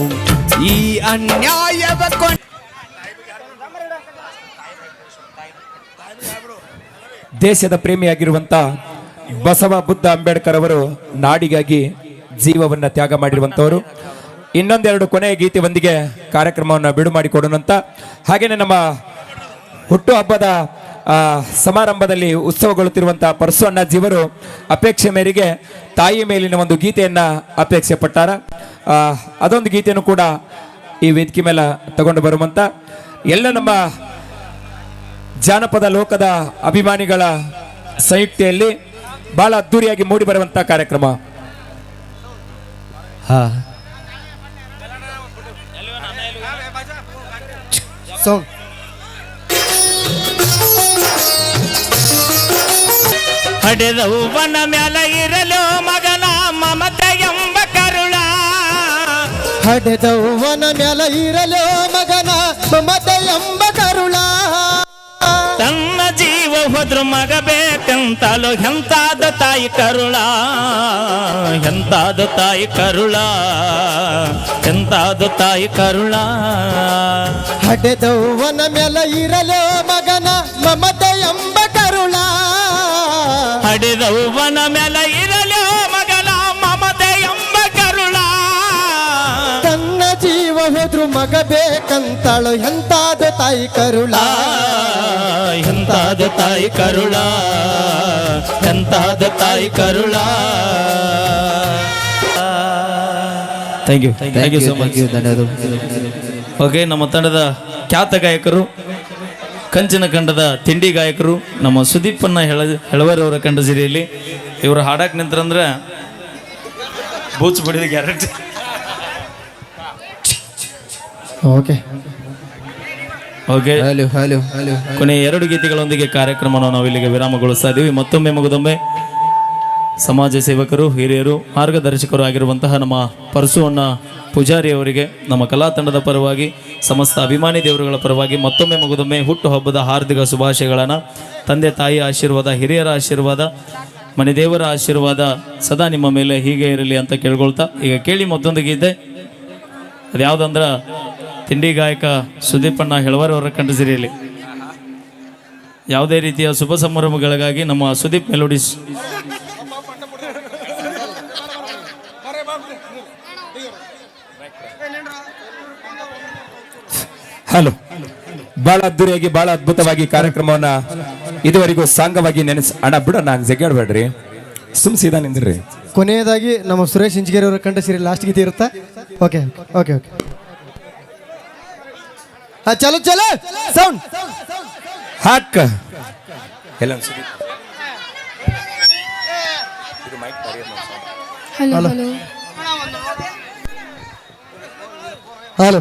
ಈ ಅನ್ಯಾಯವ ದೇಶದ ಪ್ರೇಮಿಯಾಗಿರುವಂತ ಬಸವ ಬುದ್ಧ ಅಂಬೇಡ್ಕರ್ ಅವರು ನಾಡಿಗಾಗಿ ಜೀವವನ್ನ ತ್ಯಾಗ ಮಾಡಿರುವಂತವರು. ಇನ್ನೊಂದೆರಡು ಕೊನೆಯ ಗೀತೆಯೊಂದಿಗೆ ಕಾರ್ಯಕ್ರಮವನ್ನು ಬಿಡು ಮಾಡಿಕೊಡೋಣಂತ. ಹಾಗೇನೆ ನಮ್ಮ ಹುಟ್ಟು ಹಬ್ಬದ ಸಮಾರಂಭದಲ್ಲಿ ಉತ್ಸವಗೊಳ್ಳುತ್ತಿರುವಂತಹ ಪರಸು ಅಣ್ಣಾಜಿಯವರು ಅಪೇಕ್ಷೆ ಮೇರೆಗೆ ತಾಯಿ ಮೇಲಿನ ಒಂದು ಗೀತೆಯನ್ನ ಅಪೇಕ್ಷೆ ಪಟ್ಟಾರ. ಅದೊಂದು ಗೀತೆಯನ್ನು ಕೂಡ ಈ ವೇದಿಕೆ ಮೇಲೆ ತಗೊಂಡು ಬರುವಂತ ಎಲ್ಲ ನಮ್ಮ ಜಾನಪದ ಲೋಕದ ಅಭಿಮಾನಿಗಳ ಸಂಯುಕ್ತೆಯಲ್ಲಿ ಬಹಳ ಅದ್ದೂರಿಯಾಗಿ ಮೂಡಿ ಬರುವಂತ ಕಾರ್ಯಕ್ರಮ. ಹಡೆದವ್ವನ ಮ್ಯಾಲ ಇರಲು ಮಗನ ಮಮತೆ ಎಂಬ ಕರುಳ, ಹಡೆದವ್ವನ ಮ್ಯಾಲ ಇರಲು ಮಗನ ಮಮತೆ ಎಂಬ ಕರುಳ, ತನ್ನ ಜೀವ ಹೋದ್ರು ಮಗ ಬೇಕಂತಲೋ ಎಂತಾದ ತಾಯಿ ಕರುಳ, ಎಂತಾದ ತಾಯಿ ಕರುಳ, ಎಂತಾದ ತಾಯಿ ಕರುಳ. ಹಡೆದವ್ವನ ಮ್ಯಾಲ ಇರಲು ಮಗನ ಮಮತೆ ಎಂಬ ಕರುಳ, ಹಡೆದವ್ವನ ಮ್ಯಾಲ ಇರಲು ಮಗನ ಮಮತೆ ಎಂಬ ಕರುಳ, ತನ್ನ ಜೀವ ಹೋದ್ರು ಮಗ ಬೇಕಂತಳು ಎಂತಾದ ತಾಯಿ ಕರುಳ, ಎಂತಾದ ತಾಯಿ ಕರುಳ, ಎಂತಾದ ತಾಯಿ ಕರುಳ. Thank you so much. Okay, ನಮ್ಮ ತಂಡದ ಖ್ಯಾತ ಗಾಯಕರು, ಕಂಚಿನ ಕಂಡದ ತಿಂಡಿ ಗಾಯಕರು ನಮ್ಮ ಸುದೀಪನ್ನ ಹೆಳವರವರ ಕಂಡಸಿರಿಯಲ್ಲಿ ಇವರು ಹಾಡಕ್ ನಿಂತ್ರಂದ್ರೆ ಬೂಚ್ ಬಿಡಿದ ಗ್ಯಾರಂಟಿ. ಓಕೆ ಓಕೆ, ಕೊನೆಯ 2 ಗೀತೆಗಳೊಂದಿಗೆ ಕಾರ್ಯಕ್ರಮವನ್ನು ನಾವು ಇಲ್ಲಿಗೆ ವಿರಾಮಗೊಳಿಸ್ತಾ ಇದ್ದೀವಿ. ಮತ್ತೊಮ್ಮೆ ಮಗದೊಮ್ಮೆ ಸಮಾಜ ಸೇವಕರು, ಹಿರಿಯರು, ಮಾರ್ಗದರ್ಶಕರು ಆಗಿರುವಂತಹ ನಮ್ಮ ಪರಸು ಅಣ್ಣ ಪೂಜಾರಿ ಅವರಿಗೆ ನಮ್ಮ ಕಲಾ ತಂಡದ ಪರವಾಗಿ, ಸಮಸ್ತ ಅಭಿಮಾನಿ ದೇವರುಗಳ ಪರವಾಗಿ ಮತ್ತೊಮ್ಮೆ ಮಗದೊಮ್ಮೆ ಹುಟ್ಟು ಹಬ್ಬದ ಹಾರ್ದಿಕ ಶುಭಾಶಯಗಳನ್ನು. ತಂದೆ ತಾಯಿಯ ಆಶೀರ್ವಾದ, ಹಿರಿಯರ ಆಶೀರ್ವಾದ, ಮನೆ ದೇವರ ಆಶೀರ್ವಾದ ಸದಾ ನಿಮ್ಮ ಮೇಲೆ ಹೀಗೆ ಇರಲಿ ಅಂತ ಕೇಳ್ಕೊಳ್ತಾ ಈಗ ಕೇಳಿ ಮತ್ತೊಂದು ಗೀತೆ. ಅದ್ಯಾವುದಂದ್ರೆ ತಿಂಡಿ ಗಾಯಕ ಸುದೀಪಣ್ಣ ಹೆಳವರವರ ಕಂಡಸಿರಿಯಲ್ಲಿ ಯಾವುದೇ ರೀತಿಯ ಶುಭ ಸಮಾರಂಭಗಳಿಗಾಗಿ ನಮ್ಮ ಸುದೀಪ್ ಮೆಲೋಡಿಸ್ ಹಲೋ, ಬಹಳ ಅದ್ದೂರಿಯಾಗಿ ಬಹಳ ಅದ್ಭುತವಾಗಿ ಕಾರ್ಯಕ್ರಮವನ್ನ ಇದುವರೆಗೂ ಸಾಂಗವಾಗಿ ಅಣ್ಣ ಬಿಡ ನಾನು ಜಗ್ಗಾಡ್ಬೇಡ್ರಿ ಸೀದಾ ನಿಂದ್ರಿ. ಕೊನೆಯದಾಗಿ ನಮ್ಮ ಸುರೇಶ್ ಇಂಜಿಗೇರಿ ಅವರ ಕಂಠ ಸಿರಿ ಲಾಸ್ಟ್ ಗೀತೆ ಇರುತ್ತಾ? ಓಕೆ ಓಕೆ ಓಕೆ ಚಲೋ ಚಲೋ ಸೌಂಡ್ ಹಾಕ ಎಲ್ಲ ಹಲೋ ಹಲೋ